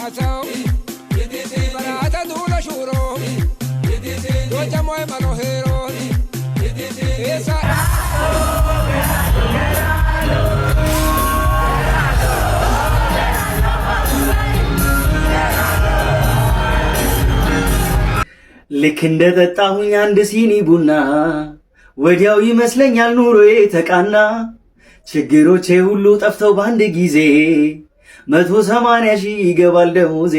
Asao, barata dula shuro, doja moy malohero, esa. ልክ እንደጠጣሁኝ አንድ ሲኒ ቡና ወዲያው ይመስለኛል ኑሮዬ ተቃና። ችግሮቼ ሁሉ ጠፍተው በአንድ ጊዜ 180 ሺህ ይገባል ደሞዜ።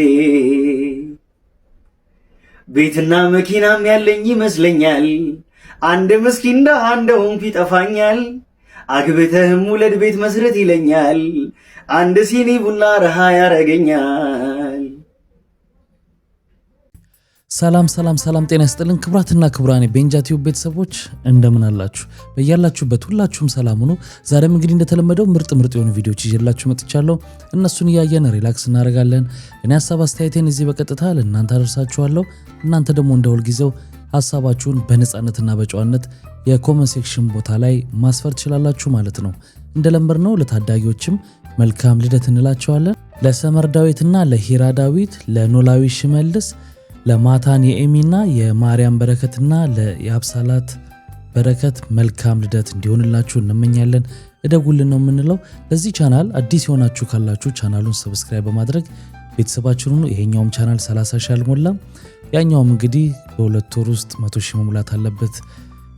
ቤትና መኪናም ያለኝ ይመስለኛል። አንድ ምስኪን ደሃ እንደሆንኩ ይጠፋኛል። አግብተህም ውለድ ቤት መስረት ይለኛል። አንድ ሲኒ ቡና ረሃ ያረገኛል። ሰላም ጤና ይስጥልን ክብራትና ክብራኔ ቤንጃ ቲዩብ ቤተሰቦች እንደምን አላችሁ? በያላችሁበት ሁላችሁም ሰላም ሁኑ። ዛሬም እንግዲህ እንደተለመደው ምርጥ የሆኑ ቪዲዮዎች ይዤላችሁ መጥቻለሁ። እነሱን እያየን ሪላክስ እናደርጋለን። እኔ ሐሳብ አስተያየቴን እዚህ በቀጥታ ለእናንተ አደርሳችኋለሁ። እናንተ ደግሞ እንደ ሁልጊዜው ሐሳባችሁን በነፃነትና በጨዋነት የኮመንት ሴክሽን ቦታ ላይ ማስፈር ትችላላችሁ ማለት ነው። እንደለመድነው ለታዳጊዎችም መልካም ልደት እንላቸዋለን። ለሰመር ዳዊትና ለሂራ ዳዊት፣ ለኖላዊ ሽመልስ፣ ለማታን የኤሚና የማርያም በረከትና ለያብሳላት በረከት መልካም ልደት እንዲሆንላችሁ እንመኛለን። እደጉልን ነው የምንለው። ለዚህ ቻናል አዲስ የሆናችሁ ካላችሁ ቻናሉን ሰብስክራይብ በማድረግ ቤተሰባችሁን ሁኑ። ይሄኛውም ቻናል 30 ሺህ አልሞላም፣ ያኛውም እንግዲህ በሁለት ወር ውስጥ 100 ሺህ መሙላት አለበት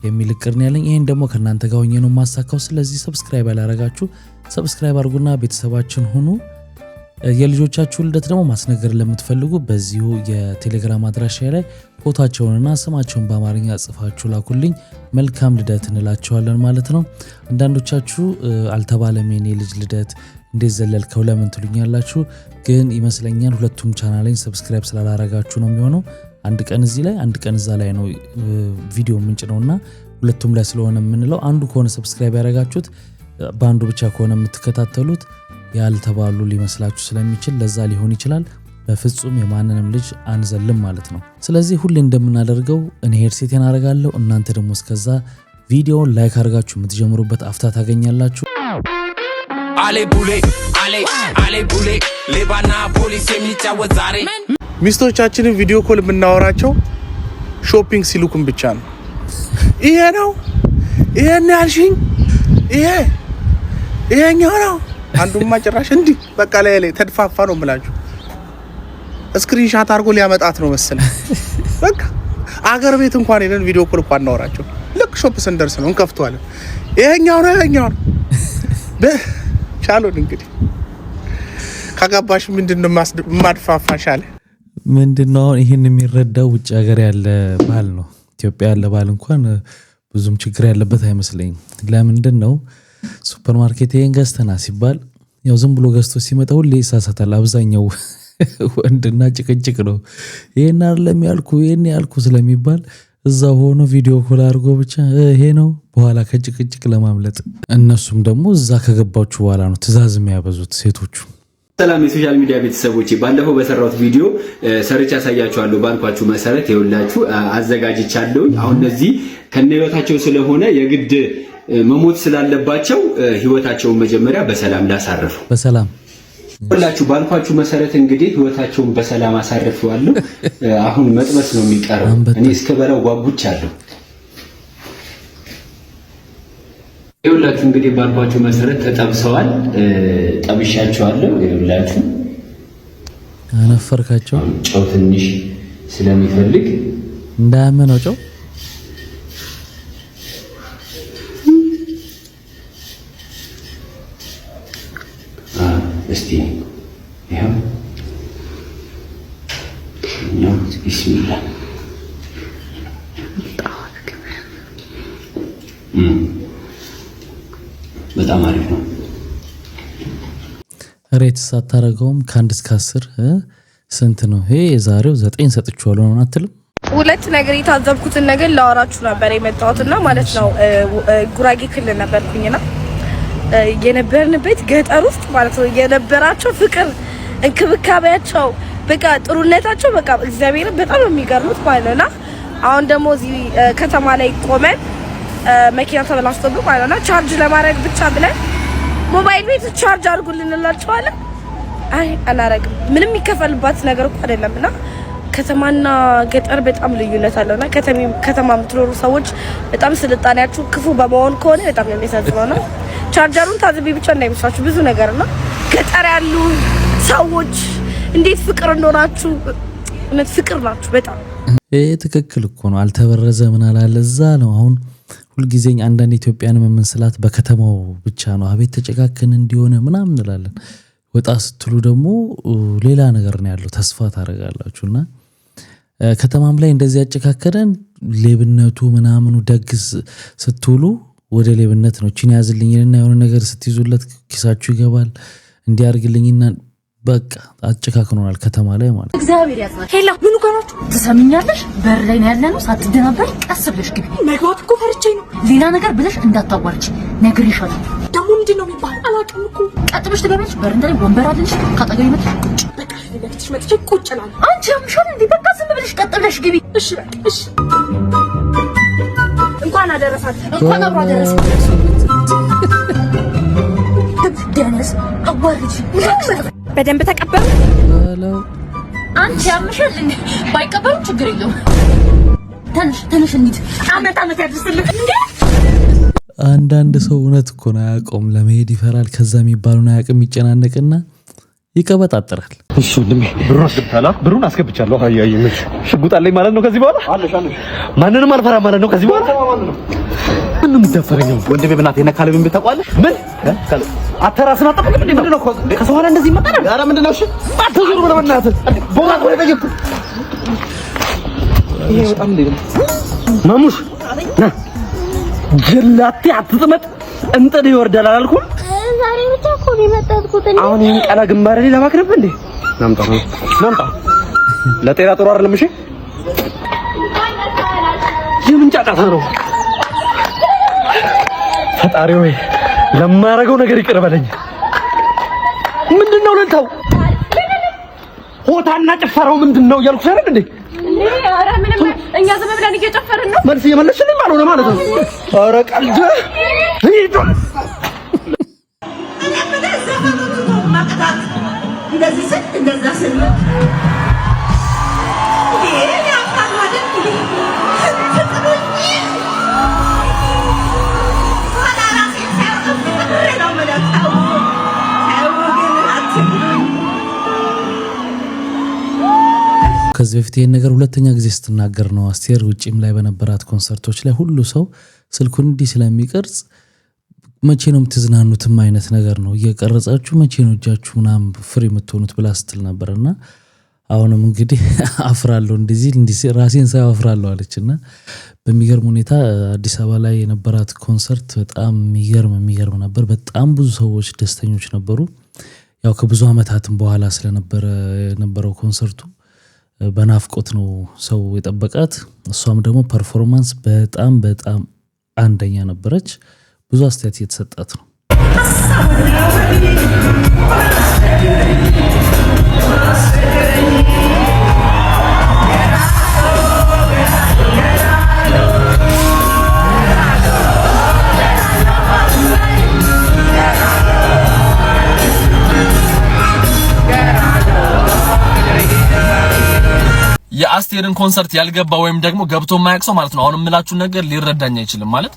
የሚል እቅድ ነው ያለኝ። ይሄን ደግሞ ከናንተ ጋር ሆኜ ነው ማሳካው። ስለዚህ ሰብስክራይብ ያላረጋችሁ ሰብስክራይብ አድርጉና ቤተሰባችን ሁኑ። የልጆቻችሁ ልደት ደግሞ ማስነገር ለምትፈልጉ በዚሁ የቴሌግራም አድራሻ ላይ ፎቶአቸውንና ስማቸውን በአማርኛ ጽፋችሁ ላኩልኝ። መልካም ልደት እንላቸዋለን ማለት ነው። አንዳንዶቻችሁ አልተባለም የኔ ልጅ ልደት እንዴት ዘለልከው ለምን ትሉኛላችሁ። ግን ይመስለኛል ሁለቱም ቻናሌን ሰብስክራይብ ስላላረጋችሁ ነው የሚሆነው። አንድ ቀን እዚህ ላይ አንድ ቀን እዛ ላይ ነው ቪዲዮ ምንጭ ነውና ሁለቱም ላይ ስለሆነ የምንለው አንዱ ከሆነ ሰብስክራይብ ያረጋችሁት በአንዱ ብቻ ከሆነ የምትከታተሉት ያልተባሉ ሊመስላችሁ ስለሚችል ለዛ ሊሆን ይችላል። በፍጹም የማንንም ልጅ አንዘልም ማለት ነው። ስለዚህ ሁሌ እንደምናደርገው እኔ ሄድሴቴን አደርጋለሁ። እናንተ ደግሞ እስከዛ ቪዲዮውን ላይክ አድርጋችሁ የምትጀምሩበት አፍታ ታገኛላችሁ። አሌ ቡሌ ሌባና ፖሊስ የሚጫወት ዛሬ ሚስቶቻችንን ቪዲዮ ኮል የምናወራቸው ሾፒንግ ሲልኩን ብቻ ነው። ይሄ ነው ይሄን ያልሽኝ ይሄኛው ነው። አንዱማ ጭራሽ እንዲህ በቃ ላይ ተድፋፋ ነው የምላችሁ። ስክሪንሻት አድርጎ ሊያመጣት ነው መሰለኝ። በቃ አገር ቤት እንኳን ሄደን ቪዲዮ ኮል እንኳን እናወራቸው። ልክ ሾፕ ስንደርስ ነው እንከፍተዋለን። ይሄኛው ነው ቻሉን። እንግዲህ ካጋባሽ ምንድነው ማድፋፋሽ አለ። ምንድነው ይሄን የሚረዳው ውጭ ሀገር ያለ ባል ነው። ኢትዮጵያ ያለ ባል እንኳን ብዙም ችግር ያለበት አይመስለኝም። ለምንድነው ሱፐርማርኬት ይሄን ገዝተና ሲባል ያው ዝም ብሎ ገዝቶ ሲመጣ ሁሌ ይሳሳታል። አብዛኛው ወንድና ጭቅጭቅ ነው። ይሄን አይደለም ያልኩ ስለሚባል እዛ ሆኖ ቪዲዮ ኮል አድርጎ ብቻ ይሄ ነው በኋላ ከጭቅጭቅ ለማምለጥ። እነሱም ደግሞ እዛ ከገባችሁ በኋላ ነው ትዕዛዝ የሚያበዙት ሴቶቹ። ሰላም የሶሻል ሚዲያ ቤተሰቦች፣ ባለፈው በሰራሁት ቪዲዮ ሰርች ያሳያችኋለሁ ባልኳችሁ መሰረት ይኸውላችሁ አዘጋጅቻለሁ። አሁን እነዚህ ከነህይወታቸው ስለሆነ የግድ መሞት ስላለባቸው ህይወታቸውን መጀመሪያ በሰላም ላሳርፉ። በሰላም ሁላችሁ ባልኳችሁ መሰረት እንግዲህ ህይወታቸውን በሰላም አሳርፈዋለሁ። አሁን መጥበስ ነው የሚቀረው። እኔ እስከበላው ጓጉቻለሁ። ይኸውላችሁ እንግዲህ ባልኳችሁ መሰረት ተጠብሰዋል። ጠብሻቸዋለሁ። ይኸውላችሁ አነፈርካቸው። ጨው ትንሽ ስለሚፈልግ እንዳያመነው ጨው እስቲ ይሄው ቢስሚላህ በጣም አሪፍ ነው። ሬት ሳታረገውም ከ1 እስከ 10 ስንት ነው? ይሄ የዛሬው 9 ሰጥቼዋለሁ ነው አትልም? ሁለት ነገር የታዘብኩትን ነገር ላወራችሁ ነበር የመጣሁትና ማለት ነው። ጉራጌ ክልል ነበርኩኝና የነበርንበት ገጠር ውስጥ ማለት ነው የነበራቸው ፍቅር፣ እንክብካቤያቸው፣ በቃ ጥሩነታቸው በቃ እግዚአብሔር በጣም የሚገርሙት ማለት ነውና አሁን ደግሞ እዚህ ከተማ ላይ ቆመን መኪና ተበላሽቶብን ማለት ነው ቻርጅ ለማድረግ ብቻ ብለን ሞባይል ቤት ቻርጅ አድርጉልን እንላቸዋለን። አይ አላረግም ምንም የሚከፈልባት ነገር እኮ አይደለምና ከተማና ገጠር በጣም ልዩነት አለውና ከተማ የምትኖሩ ሰዎች በጣም ስልጣኔያችሁ ክፉ በመሆን ከሆነ በጣም ነው የሚያሳዝነውና ቻርጀሩን ታዝቢ ብቻ እንዳይመስላችሁ ብዙ ነገርና ገጠር ያሉ ሰዎች እንዴት ፍቅር እንደሆናችሁ እውነት ፍቅር ናችሁ በጣም ትክክል እኮ ነው። አልተበረዘ ምን አላለ እዛ ነው። አሁን ሁልጊዜ አንዳንድ ኢትዮጵያን የምንስላት በከተማው ብቻ ነው። አቤት ተጨካከን እንዲሆነ ምናምን እንላለን። ወጣ ስትሉ ደግሞ ሌላ ነገር ነው ያለው። ተስፋ ታደርጋላችሁና ከተማም ላይ እንደዚህ ያጨካከረን ሌብነቱ ምናምኑ ደግስ ስትውሉ ወደ ሌብነት ነው። እቺን ያዝልኝና የሆነ ነገር ስትይዙለት ኪሳችሁ ይገባል። እንዲያርግልኝና በቃ አጨካክኖናል ከተማ ላይ ማለት እግዚአብሔር ያጽናል። ሄላ ምን ጋራችሁ ትሰምኛለሽ? በር ላይ ነው ያለነው። ሳትደናበር ቀስ ብለሽ ግቢ። መግባት እኮ ፈርቼ ነው። ሌላ ነገር ብለሽ እንዳታዋርቺ ነግሬሻለሁ። ደግሞ ምንድን ነው የሚባል አላውቅም እኮ። ቀጥ ብለሽ ትገቢያለሽ። በር ላይ ወንበር አለሽ። ካጠገቢ መጥተሽ ቁጭ በቃ ለለክትሽ መጥቼ ቁጭ እላለሁ። አንቺ ያምሻል እንዴ? በቃ ዝም ብለሽ ቀጥ ብለሽ ግቢ። እሺ በቃ እሺ። እንኳን አደረሳችሁ። እንኳን አብሮ አደረሳችሁ። ደነስ አዋርጂ በደንብ ተቀበሉ። አንቺ ያምሻል እንዴ? ባይቀበሉ ችግር የለውም። ትንሽ እንሂድ። አመት ያድርስልህ እንዴ? አንዳንድ ሰው እውነት እኮ ነው አያውቀውም። ለመሄድ ይፈራል። ከዛ የሚባሉን አያውቅም። ይጨናነቅና ይቀበጣጥራል። እሺ ወንድሜ ብሩን አስገብቻለሁ። ብሩን አስገብቻለሁ። አያየሽ ሽጉጥ አለኝ ማለት ነው። ከዚህ በኋላ አለሽ ማንንም አልፈራ ማለት ነው። ከዚህ በኋላ ምንም ምትደፈረኝ ወንድሜ በእናትህ ነካለብኝ ብታውቃለህ። ምን አተራስና አጠብቅ እንዴ? ምንድነው ከሰው ኋላ እንደዚህ ይመጣል? ኧረ ምንድነው? እሺ አትዙር ብለህ በእናትህ ቦራ ቆይ ጠይቅ። ይሄ በጣም እንዴ ማሙሽ ና ጀላቲ አትጥመጥ እንጥድ ይወርዳል አላልኩም? ዛሬ ብቻ እኮ ነው የመጣሁት። አሁን ይሄን ቀላ ግንባር ላይ ለማክረብ እንዴ ናምጣ ለጤና ጥሩ አይደለም። እሺ የምን ጫጫታ ነው? ፈጣሪ ሆይ ለማረገው ነገር ይቅር በለኝ። ምንድነው ለንታው ሆታና ጭፈራው ምንድነው እያልኩሽ አይደል እንዴ? ኧረ ምንም እኛ ዝም ብለን እየጨፈርን ነው። መልስ እየመለስሽልኝ ማለት ነው። ኧረ ቀልድ ሂዱ። እንደዚህ ስል እንደዛ ስል ከዚህ በፊት ይሄን ነገር ሁለተኛ ጊዜ ስትናገር ነው አስቴር ውጪም ላይ በነበራት ኮንሰርቶች ላይ ሁሉ ሰው ስልኩን እንዲህ ስለሚቀርጽ መቼ ነው የምትዝናኑትም አይነት ነገር ነው እየቀረጻችሁ መቼ ነው እጃችሁ ምናምን ፍሪ የምትሆኑት ብላ ስትል ነበርና አሁንም እንግዲህ አፍራለሁ እንደዚህ ራሴን ሳይ አፍራለሁ አለችና በሚገርም ሁኔታ አዲስ አበባ ላይ የነበራት ኮንሰርት በጣም የሚገርም ነበር። በጣም ብዙ ሰዎች ደስተኞች ነበሩ። ያው ከብዙ አመታትም በኋላ ስለነበረ የነበረው ኮንሰርቱ በናፍቆት ነው ሰው የጠበቃት። እሷም ደግሞ ፐርፎርማንስ በጣም አንደኛ ነበረች። ብዙ አስተያየት እየተሰጣት ነው። የአስቴርን ኮንሰርት ያልገባ ወይም ደግሞ ገብቶ የማያውቅ ሰው ማለት ነው አሁን የምላችሁ ነገር ሊረዳኝ አይችልም ማለት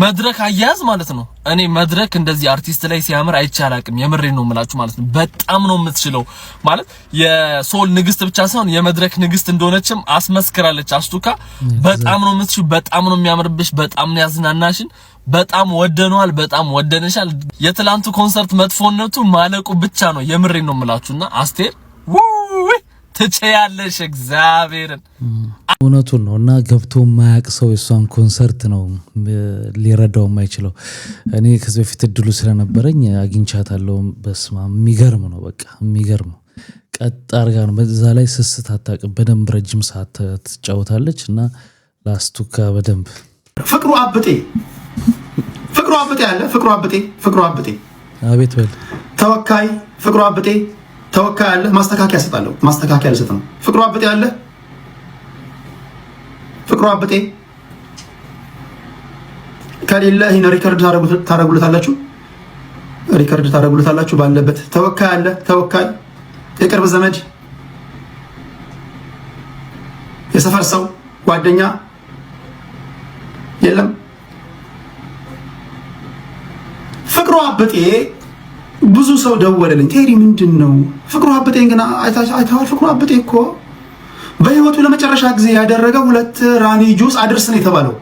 መድረክ አያያዝ ማለት ነው። እኔ መድረክ እንደዚህ አርቲስት ላይ ሲያምር አይቻላቅም። የምሬን ነው የምላችሁ ማለት ነው። በጣም ነው የምትችለው ማለት የሶል ንግስት ብቻ ሳይሆን የመድረክ ንግስት እንደሆነችም አስመስክራለች። አስቱካ በጣም ነው የምትችው። በጣም ነው የሚያምርብሽ። በጣም ነው ያዝናናሽን። በጣም ወደነዋል። በጣም ወደነሻል። የትላንቱ ኮንሰርት መጥፎነቱ ማለቁ ብቻ ነው። የምሬን ነው የምላችሁና አስቴር ትችያለሽ እግዚአብሔርን እውነቱን ነው። እና ገብቶ የማያውቅ ሰው የሷን ኮንሰርት ነው ሊረዳው የማይችለው። እኔ ከዚህ በፊት እድሉ ስለነበረኝ አግኝቻታለሁ። በስማ የሚገርም ነው። በቃ የሚገርም ቀጥ አርጋ ነው። በዛ ላይ ስስት አታውቅም። በደንብ ረጅም ሰዓት ትጫወታለች እና ላስቱካ በደንብ ፍቅሩ አብጤ አለ። ፍቅሩ አብጤ አቤት በል ተወካይ ፍቅሩ አብጤ ተወካይ አለ። ማስተካከያ ሰጣለሁ። ማስተካከያ ልሰጥ ነው። ፍቅሩ አብጤ አለ። ፍቅሩ አብጤ ከሌለ ይሄን ሪከርድ ታደርጉለታላችሁ። ሪከርድ ታደርጉታላችሁ። ባለበት ተወካይ አለ፣ ተወካይ የቅርብ ዘመድ የሰፈር ሰው ጓደኛ የለም። ፍቅሩ አብጤ ብዙ ሰው ደወለልኝ። ቴዲ ምንድነው ፍቅሩ አብጤን ግን አይተዋል? ፍቅሩ አብጤ እኮ በህይወቱ ለመጨረሻ ጊዜ ያደረገው 2 ራኒ ጁስ አድርስ ነው የተባለው።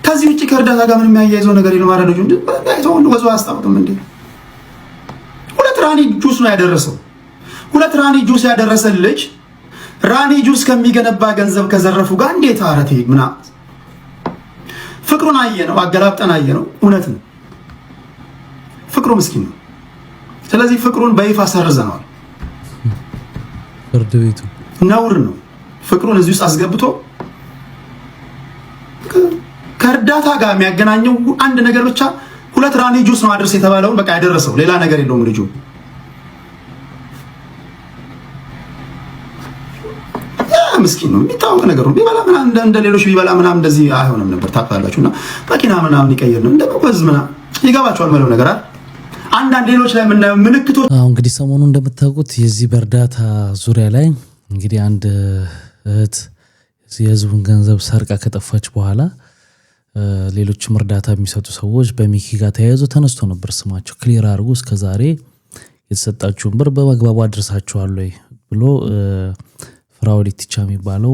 ከዚህ ውጪ ከእርዳታ ጋር ምንም የሚያያይዘው ነገር የለም። አረዶጁ እንዴ ባይዘው ወዞ አያስታውቅም እንዴ? 2 ራኒ ጁስ ነው ያደረሰው። 2 ራኒ ጁስ ያደረሰ ልጅ ራኒ ጁስ ከሚገነባ ገንዘብ ከዘረፉ ጋር እንዴት አረቴ ምና ፍቅሩን አየነው፣ አገላብጠን አየነው። እውነት ነው ፍቅሩ ምስኪን ነው። ስለዚህ ፍቅሩን በይፋ ሰርዘነዋል። ፍርድ ቤቱ ነውር ነው ፍቅሩን እዚህ ውስጥ አስገብቶ ከእርዳታ ጋር የሚያገናኘው አንድ ነገር ብቻ 2 ራኒ ጁስ ነው አድርስ የተባለውን በቃ ያደረሰው፣ ሌላ ነገር የለውም ልጁ። ምስኪን ነው የሚታወቅ ነገር ነው። ቢበላ ምናምን እንደ ሌሎች ቢበላ ምናምን እንደዚህ አይሆንም ነበር ታውቃላችሁና መኪና ምናምን ይቀየር ነው እንደበዝ ምናምን ይገባቸዋል ማለት ነገር አይደል? አንዳንድ ሌሎች ላይ የምናየው ምልክቶች እንግዲህ ሰሞኑ እንደምታውቁት የዚህ በእርዳታ ዙሪያ ላይ እንግዲህ አንድ እህት የህዝቡን ገንዘብ ሰርቃ ከጠፋች በኋላ ሌሎችም እርዳታ የሚሰጡ ሰዎች በሚኪ ጋር ተያይዞ ተነስቶ ነበር ስማቸው ክሊር አድርጉ እስከዛሬ የተሰጣችሁን ብር በመግባቡ አድርሳችኋል ወይ ብሎ ፍራኦል ኢቲቻ የሚባለው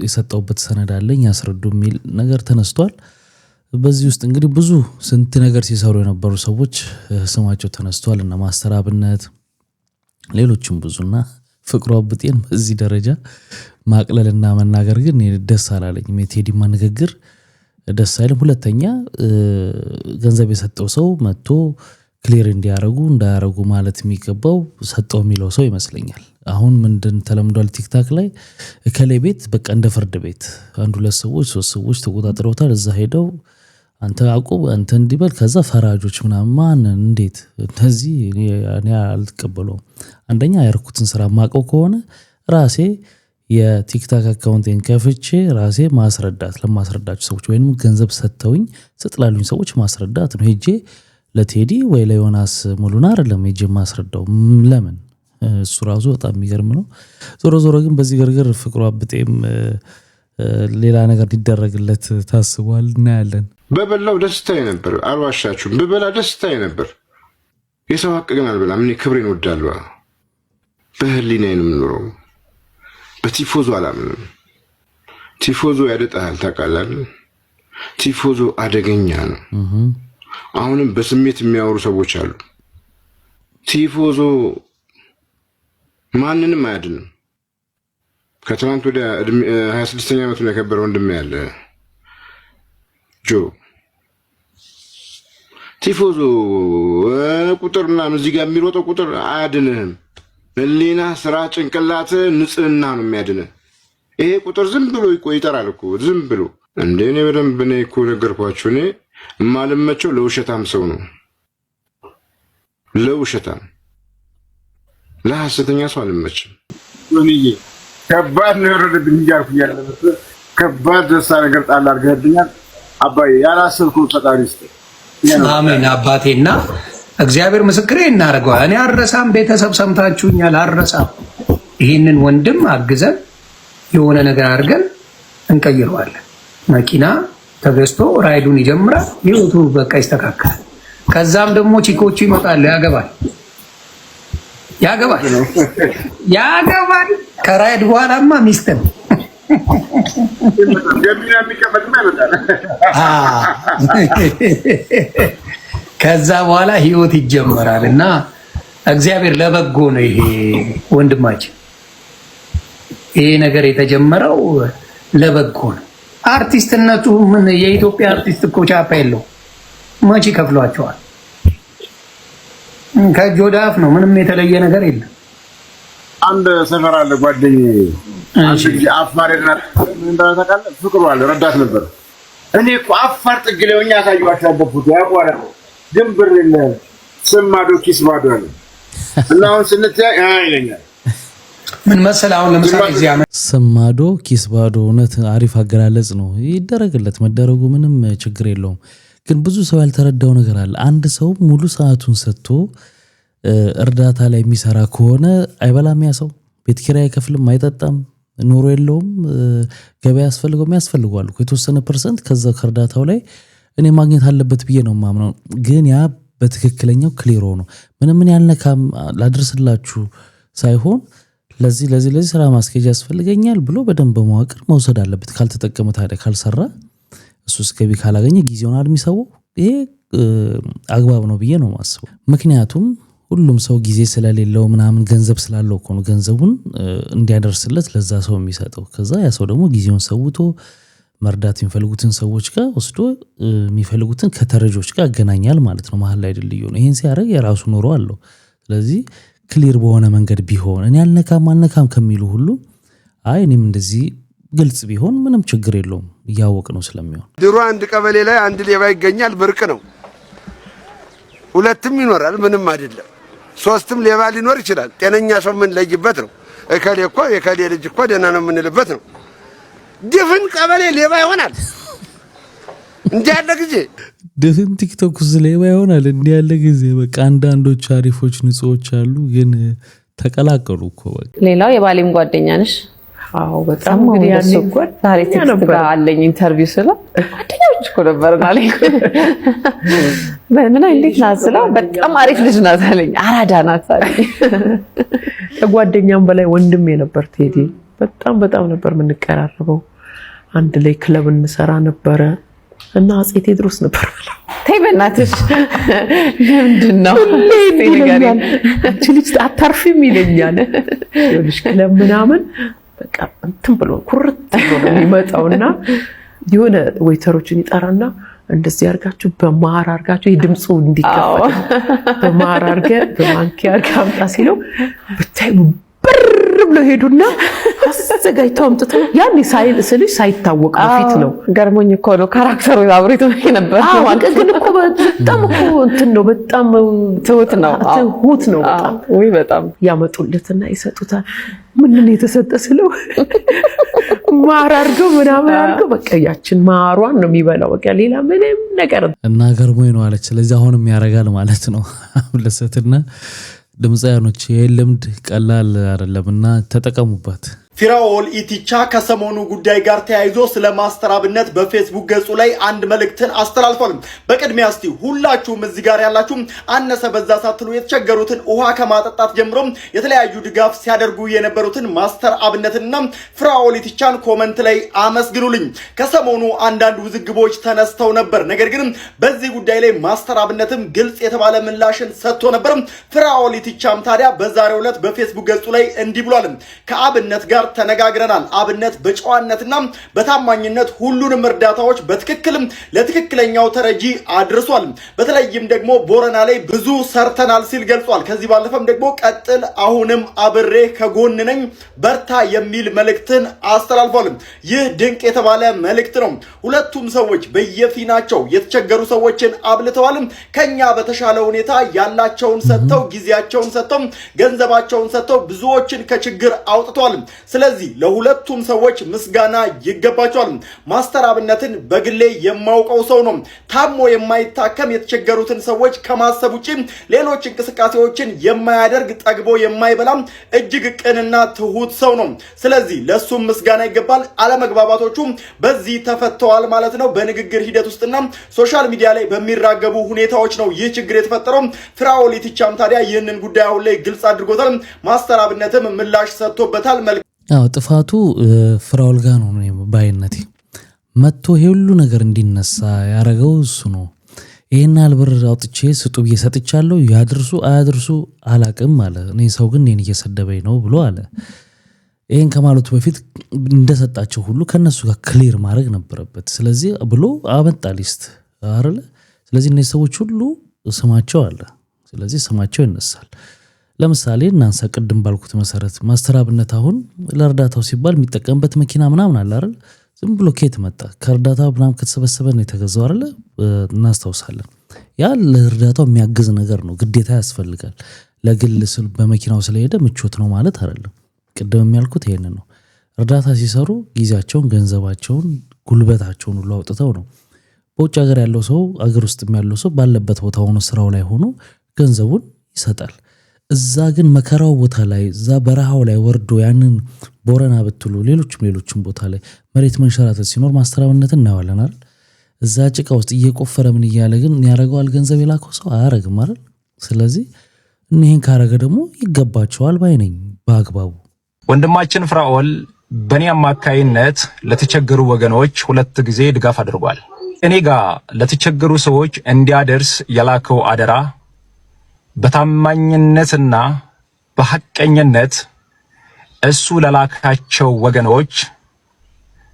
የሰጠውበት ሰነድ አለኝ ያስረዱ የሚል ነገር ተነስቷል። በዚህ ውስጥ እንግዲህ ብዙ ስንት ነገር ሲሰሩ የነበሩ ሰዎች ስማቸው ተነስቷል እና ማስተር አብነት ሌሎችም ብዙና ፍቅሩ አብጤን በዚህ ደረጃ ማቅለልና መናገር ግን ደስ አላለኝም። የቴዲማ ንግግር ደስ አይልም። ሁለተኛ ገንዘብ የሰጠው ሰው መጥቶ ክሊር እንዳያረጉ ማለት የሚገባው ሰጠው የሚለው ሰው ይመስለኛል። አሁን ምንድን ተለምዷል ቲክታክ ላይ እከሌ ቤት በቃ እንደ ፍርድ ቤት 1-2 ሰዎች 3 ሰዎች ተቆጣጥረውታል። እዛ ሄደው አንተ አቁብ አንተ እንዲበል ከዛ ፈራጆች ምናምን ማን እንዴት እንደዚህ እኔ አልተቀበለውም። አንደኛ ያርኩትን ስራ ማቀው ከሆነ ራሴ የቲክታክ አካውንቴን ከፍቼ ራሴ ለማስረዳቸው ሰዎች ወይንም ገንዘብ ሰጥተውኝ ስጥላሉኝ ሰዎች ማስረዳት ነው። ሄጄ ለቴዲ ወይ ለዮናስ ሙሉና አይደለም ሄጄ ማስረዳው ለምን እሱ ራሱ በጣም የሚገርም ነው። ዞሮ ግን በዚህ ገርገር ፍቅሩ አብጤም ሌላ ነገር ሊደረግለት ታስቧል እናያለን። በበላው ደስታዬ ነበር፣ አልዋሻችሁም። በበላ ደስታዬ ነበር። የሰው ሀቅ ግን አልበላም። እኔ ክብሬን እወዳለሁ። በህሊናዬ ነው የምኖረው። በቲፎዞ አላምንም። ቲፎዞ ያደጣል ታውቃለህ። ቲፎዞ አደገኛ ነው። አሁንም በስሜት የሚያወሩ ሰዎች አሉ። ቲፎዞ ማንንም አያድንም። ከትናንት ወደ 26ኛ ዓመቱን ያከበረ ወንድሜ ያለ ጆ ቲፎዞ ቁጥር ምናምን እዚህ ጋር የሚሮጠው ቁጥር አያድንህም። ህሊና፣ ስራ፣ ጭንቅላት፣ ንጽህና ነው የሚያድንህ። ይሄ ቁጥር ዝም ብሎ ይጠራል እኮ ዝም ብሎ እንደ እኔ በደንብ እኔ እኮ ነገርኳችሁ። እኔ የማልመቸው ለውሸታም ሰው ነው። ለውሸታም ለሐሰተኛ ሰው አልመችም። ዶንዬ ከባድ ነው የወረደብኝ እያልኩ እያለ ከባድ ደስታ ነገር ጣል አድርገህብኛል አባዬ። ያላሰብኩት ፈጣሪ ይስጥህ። አሜን አባቴና እግዚአብሔር ምስክሬ እናደርገዋል። እኔ አልረሳም። ቤተሰብ ሰምታችሁኛል፣ አልረሳም። ይህንን ወንድም አግዘን የሆነ ነገር አድርገን እንቀይረዋለን። መኪና ተገዝቶ ራይዱን ይጀምራል። ህይወቱ በቃ ይስተካከላል። ከዛም ደግሞ ቺኮቹ ይመጣሉ። ያገባል። ከራይድ በኋላማ ሚስትን ከዛ በኋላ ህይወት ይጀመራል እና እግዚአብሔር ለበጎ ነው። ይሄ ወንድማችን ይሄ ነገር የተጀመረው ለበጎ ነው። አርቲስትነቱ ምን የኢትዮጵያ አርቲስት እኮ ቻፓ የለው መቼ ከፍሏቸዋል? ከእጅ ወደ አፍ ነው። ምንም የተለየ ነገር የለም። አንድ ሰፈር አለ ጓደኛዬ፣ አንድ ጊዜ አፋር ታውቃለህ? ፍቅሩ አለ ረዳት ነበር። እኔ እኮ አፋር ጥግ ላይ ሆኜ አሳየኋቸው ያለፉት ያቋረ ግን ብር የለም ስማዶ ኪስ ባዶ አለ እና አሁን ስንተያይ ይለኛል ምን መሰለህ አሁን ለምሳሌ እዚህ አመት ስማዶ ኪስ ባዶ። እውነት አሪፍ አገላለጽ ነው። ይደረግለት መደረጉ ምንም ችግር የለውም። ግን ብዙ ሰው ያልተረዳው ነገር አለ። አንድ ሰው ሙሉ ሰዓቱን ሰጥቶ እርዳታ ላይ የሚሰራ ከሆነ አይበላም፣ ያ ሰው ቤት ኪራይ አይከፍልም፣ አይጠጣም፣ ኑሮ የለውም፣ ገበያ ያስፈልገዋል የተወሰነ ፐርሰንት ከዛ ከእርዳታው ላይ እኔ ማግኘት አለበት ብዬ ነው የማምነው። ግን ያ በትክክለኛው ክሊር ሆኖ ምንም ያልነካም ላድርስላችሁ ሳይሆን ለዚህ ስራ ማስኬጃ ያስፈልገኛል ብሎ በደንብ በመዋቅር መውሰድ አለበት። ካልተጠቀመ ታዲያ ካልሰራ እሱስ ገቢ ካላገኘ ጊዜውን አልሚሰው ይሄ አግባብ ነው ብዬ ነው ማስበው። ምክንያቱም ሁሉም ሰው ጊዜ ስለሌለው ምናምን ገንዘብ ስላለው እኮ ነው ገንዘቡን እንዲያደርስለት ለዛ ሰው የሚሰጠው። ከዛ ያ ሰው ደግሞ ጊዜውን ሰውቶ መርዳት የሚፈልጉትን ሰዎች ጋር ወስዶ የሚፈልጉትን ከተረጆች ጋር ያገናኛል ማለት ነው። መሀል ላይ ድልድዩ ነው። ይሄን ሲያደርግ የራሱ ኑሮ አለው። ስለዚህ ክሊር በሆነ መንገድ ቢሆን እኔ አልነካም ከሚሉ ሁሉ አይ እኔም እንደዚህ ግልጽ ቢሆን ምንም ችግር የለውም፣ እያወቅ ነው ስለሚሆን። ድሮ አንድ ቀበሌ ላይ አንድ ሌባ ይገኛል፣ ብርቅ ነው። ሁለትም ይኖራል፣ ምንም አይደለም። ሶስትም ሌባ ሊኖር ይችላል። ጤነኛ ሰው የምንለይበት ነው። እከሌ እኮ የከሌ ልጅ እኮ ደህና ነው የምንልበት ነው። ድፍን ቀበሌ ሌባ ይሆናል እንዲህ ያለ ጊዜ፣ ድፍን ቲክቶክ ውስጥ ሌባ ይሆናል እንዲህ ያለ ጊዜ። በቃ አንዳንዶች አሪፎች ንጹዎች አሉ፣ ግን ተቀላቀሉ እኮ በቃ። ሌላው የባሌም ጓደኛ ነሽ? አዎ በጣም እንግዲህ ያኔ ዛሬ ቴክስት ጋር አለኝ ኢንተርቪው ስለ ጓደኛዎች እኮ ነበርን አለኝ። ምን እንዴት ናት ስለው በጣም አሪፍ ልጅ ናት አለኝ። አራዳ ናት አለኝ። ከጓደኛም በላይ ወንድሜ ነበር ቴዲ። በጣም ነበር የምንቀራረበው። አንድ ላይ ክለብ እንሰራ ነበረ እና አፄ ቴዎድሮስ ነበር ብለው ተይ በእናትሽ ምንድን ነው አንቺ ልጅ አታርፊም ይለኛል። ይኸውልሽ ክለብ ምናምን በቃ እንትን ብሎ ኩርት ብሎ ነው የሚመጣውና የሆነ ዌይተሮችን ይጠራና እንደዚህ አርጋችሁ በማር አርጋችሁ የድምጹ እንዲከፈት በማር አርገ በማንኪያ አርጋ አምጣ ሲለው ብታይ ብር ብሎ ሄዱና አዘጋጅተው አምጥተው ያኔ ስልሽ ሳይታወቅ በፊት ነው። ገርሞኝ እኮ ነው ካራክተሩ አብሬቶ ነበር። አዎ ግን እኮ በጣም እኮ እንትን ነው፣ በጣም ትሁት ነው በጣም ወይ በጣም ያመጡለትና ይሰጡታል። ምን የተሰጠ ስለው ማር አድርገው ምናምን አድርገው በቃ ያችን ማሯን ነው የሚበላው። በቃ ሌላ ምንም ነገር እና ገርሞኝ ነው አለች። ስለዚህ አሁንም ያረጋል ማለት ነው። ለሰትና ድምጻያኖች የልምድ ቀላል አይደለምና ተጠቀሙበት። ፊራኦል ኢቲቻ ከሰሞኑ ጉዳይ ጋር ተያይዞ ስለ ማስተር አብነት በፌስቡክ ገጹ ላይ አንድ መልእክትን አስተላልፏል። በቅድሚያ እስቲ ሁላችሁም እዚህ ጋር ያላችሁ አነሰ በዛ ሳትሉ የተቸገሩትን ውሃ ከማጠጣት ጀምሮ የተለያዩ ድጋፍ ሲያደርጉ የነበሩትን ማስተር አብነትና ፊራኦል ኢቲቻን ኮመንት ላይ አመስግኑልኝ። ከሰሞኑ አንዳንድ ውዝግቦች ተነስተው ነበር። ነገር ግን በዚህ ጉዳይ ላይ ማስተር አብነትም ግልጽ የተባለ ምላሽን ሰጥቶ ነበር። ፊራኦል ኢቲቻም ታዲያ በዛሬው ዕለት በፌስቡክ ገጹ ላይ እንዲህ ብሏል። ከአብነት ጋር ተነጋግረናል። አብነት በጨዋነትና በታማኝነት ሁሉንም እርዳታዎች በትክክልም ለትክክለኛው ተረጂ አድርሷል። በተለይም ደግሞ ቦረና ላይ ብዙ ሰርተናል ሲል ገልጿል። ከዚህ ባለፈም ደግሞ ቀጥል፣ አሁንም አብሬ ከጎን ነኝ፣ በርታ የሚል መልእክትን አስተላልፏል። ይህ ድንቅ የተባለ መልእክት ነው። ሁለቱም ሰዎች በየፊናቸው የተቸገሩ ሰዎችን አብልተዋል። ከኛ በተሻለ ሁኔታ ያላቸውን ሰጥተው ጊዜያቸውን ሰጥተው ገንዘባቸውን ሰጥተው ብዙዎችን ከችግር አውጥተዋል። ስለዚህ ለሁለቱም ሰዎች ምስጋና ይገባቸዋል። ማስተር አብነትን በግሌ የማውቀው ሰው ነው። ታሞ የማይታከም የተቸገሩትን ሰዎች ከማሰብ ውጪ ሌሎች እንቅስቃሴዎችን የማያደርግ ጠግቦ የማይበላም እጅግ ቅንና ትሁት ሰው ነው። ስለዚህ ለሱም ምስጋና ይገባል። አለመግባባቶቹ በዚህ ተፈተዋል ማለት ነው። በንግግር ሂደት ውስጥና ሶሻል ሚዲያ ላይ በሚራገቡ ሁኔታዎች ነው ይህ ችግር የተፈጠረው። ፊራኦል ኢቲቻም ታዲያ ይህንን ጉዳይ አሁን ላይ ግልጽ አድርጎታል። ማስተር አብነትም ምላሽ ሰጥቶበታል። ጥፋቱ ፍራኦል ጋር ነው ባይነቴ። መጥቶ ይሄ ሁሉ ነገር እንዲነሳ ያረገው እሱ ነው። ይሄን ያህል ብር አውጥቼ ስጡ ብዬ ሰጥቻለሁ፣ ያድርሱ አያድርሱ አላቅም አለ። እኔ ሰው ግን እኔን እየሰደበኝ ነው ብሎ አለ። ይሄን ከማለቱ በፊት እንደሰጣቸው ሁሉ ከነሱ ጋር ክሊር ማድረግ ነበረበት። ስለዚህ ብሎ አመጣ ሊስት አይደለ። ስለዚህ እነዚህ ሰዎች ሁሉ ስማቸው አለ። ስለዚህ ስማቸው ይነሳል። ለምሳሌ እናንሳ፣ ቅድም ባልኩት መሰረት ማስተር አብነት አሁን ለእርዳታው ሲባል የሚጠቀምበት መኪና ምናምን አለ አይደል? ዝም ብሎ ከየት መጣ? ከእርዳታው ምናምን ከተሰበሰበ ነው የተገዛው አይደል? እናስታውሳለን። ያ ለእርዳታው የሚያግዝ ነገር ነው፣ ግዴታ ያስፈልጋል። ለግል ስል በመኪናው ስለሄደ ምቾት ነው ማለት አይደለም። ቅድም የሚያልኩት ይሄንን ነው። እርዳታ ሲሰሩ ጊዜያቸውን፣ ገንዘባቸውን፣ ጉልበታቸውን ሁሉ አውጥተው ነው። በውጭ ሀገር ያለው ሰው አገር ውስጥም ያለው ሰው ባለበት ቦታ ሆኖ ስራው ላይ ሆኖ ገንዘቡን ይሰጣል። እዛ ግን መከራው ቦታ ላይ እዛ በረሃው ላይ ወርዶ ያንን ቦረና ብትሉ ሌሎችም ቦታ ላይ መሬት መንሸራተት ሲኖር ማስተራብነትን እናያለን አይደል? እዛ ጭቃ ውስጥ እየቆፈረ ምን እያለ ግን ያረጋዋል ገንዘብ የላከው ሰው አያረግም አይደል? ስለዚህ እነዚህን ካረገ ደግሞ ይገባቸዋል ባይ ነኝ በአግባቡ። ወንድማችን ፍራኦል በእኔ አማካይነት ለተቸገሩ ወገኖች 2 ጊዜ ድጋፍ አድርጓል። እኔ ጋር ለተቸገሩ ሰዎች እንዲያደርስ የላከው አደራ በታማኝነትና በሐቀኝነት እሱ ለላካቸው ወገኖች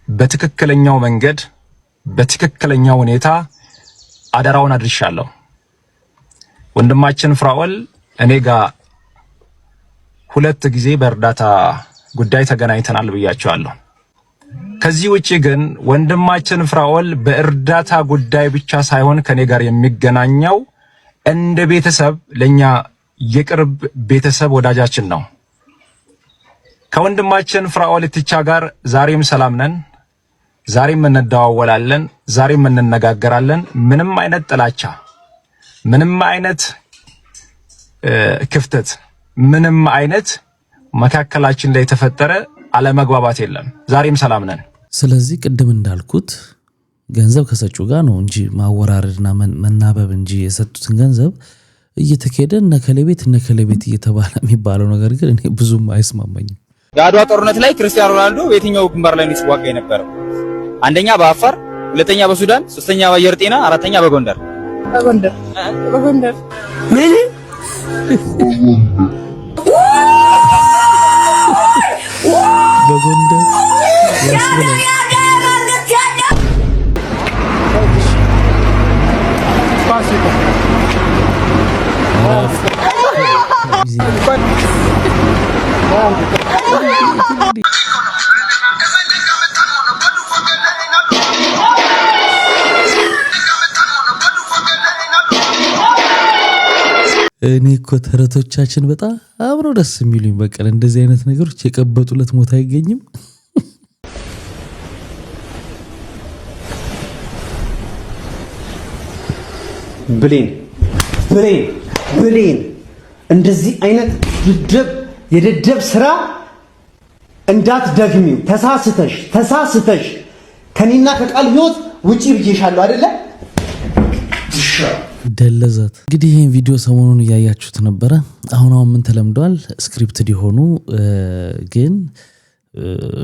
በትክክለኛው መንገድ በትክክለኛው ሁኔታ አደራውን አድርሻለሁ። ወንድማችን ፍራኦል እኔ ጋር 2 ጊዜ በእርዳታ ጉዳይ ተገናኝተናል ብያቸዋለሁ። ከዚህ ውጪ ግን ወንድማችን ፍራኦል በእርዳታ ጉዳይ ብቻ ሳይሆን ከኔ ጋር የሚገናኘው እንደ ቤተሰብ ለኛ የቅርብ ቤተሰብ ወዳጃችን ነው። ከወንድማችን ፍራኦል ኢቲቻ ጋር ዛሬም ሰላም ነን፣ ዛሬም እንደዋወላለን፣ ዛሬም እንነጋገራለን። ምንም አይነት ጥላቻ፣ ምንም አይነት ክፍተት፣ ምንም አይነት መካከላችን ላይ የተፈጠረ አለመግባባት የለም። ዛሬም ሰላም ነን። ስለዚህ ቅድም እንዳልኩት ገንዘብ ከሰጩ ጋር ነው እንጂ ማወራረድና መናበብ እንጂ የሰጡትን ገንዘብ እየተከደ ነከለቤት እየተባለ የሚባለው ነገር ግን እኔ ብዙም አይስማማኝም። የአድዋ ጦርነት ላይ ክርስቲያኖ ሮናልዶ በየትኛው ግንባር ላይ ነው ሲዋጋ የነበረው? አንደኛ በአፋር፣ ሁለተኛ በሱዳን፣ ሶስተኛ በአየር ጤና፣ አራተኛ በጎንደር። ምን በጎንደር ያስብላል። እኔ እኮ ተረቶቻችን በጣም አብረው ደስ የሚሉኝ በቀል እንደዚህ አይነት ነገሮች የቀበጡለት ሞት አይገኝም። ብሌን እንደዚህ አይነት የደደብ ስራ እንዳትደግሚው። ተሳስተሽ ከኔና ከቃል ህይወት ውጪ ብዬሻለሁ አይደለ? ደለዛት። እንግዲህ ይህን ቪዲዮ ሰሞኑን እያያችሁት ነበረ። አሁን ምን ተለምዷል? ስክሪፕትድ የሆኑ ግን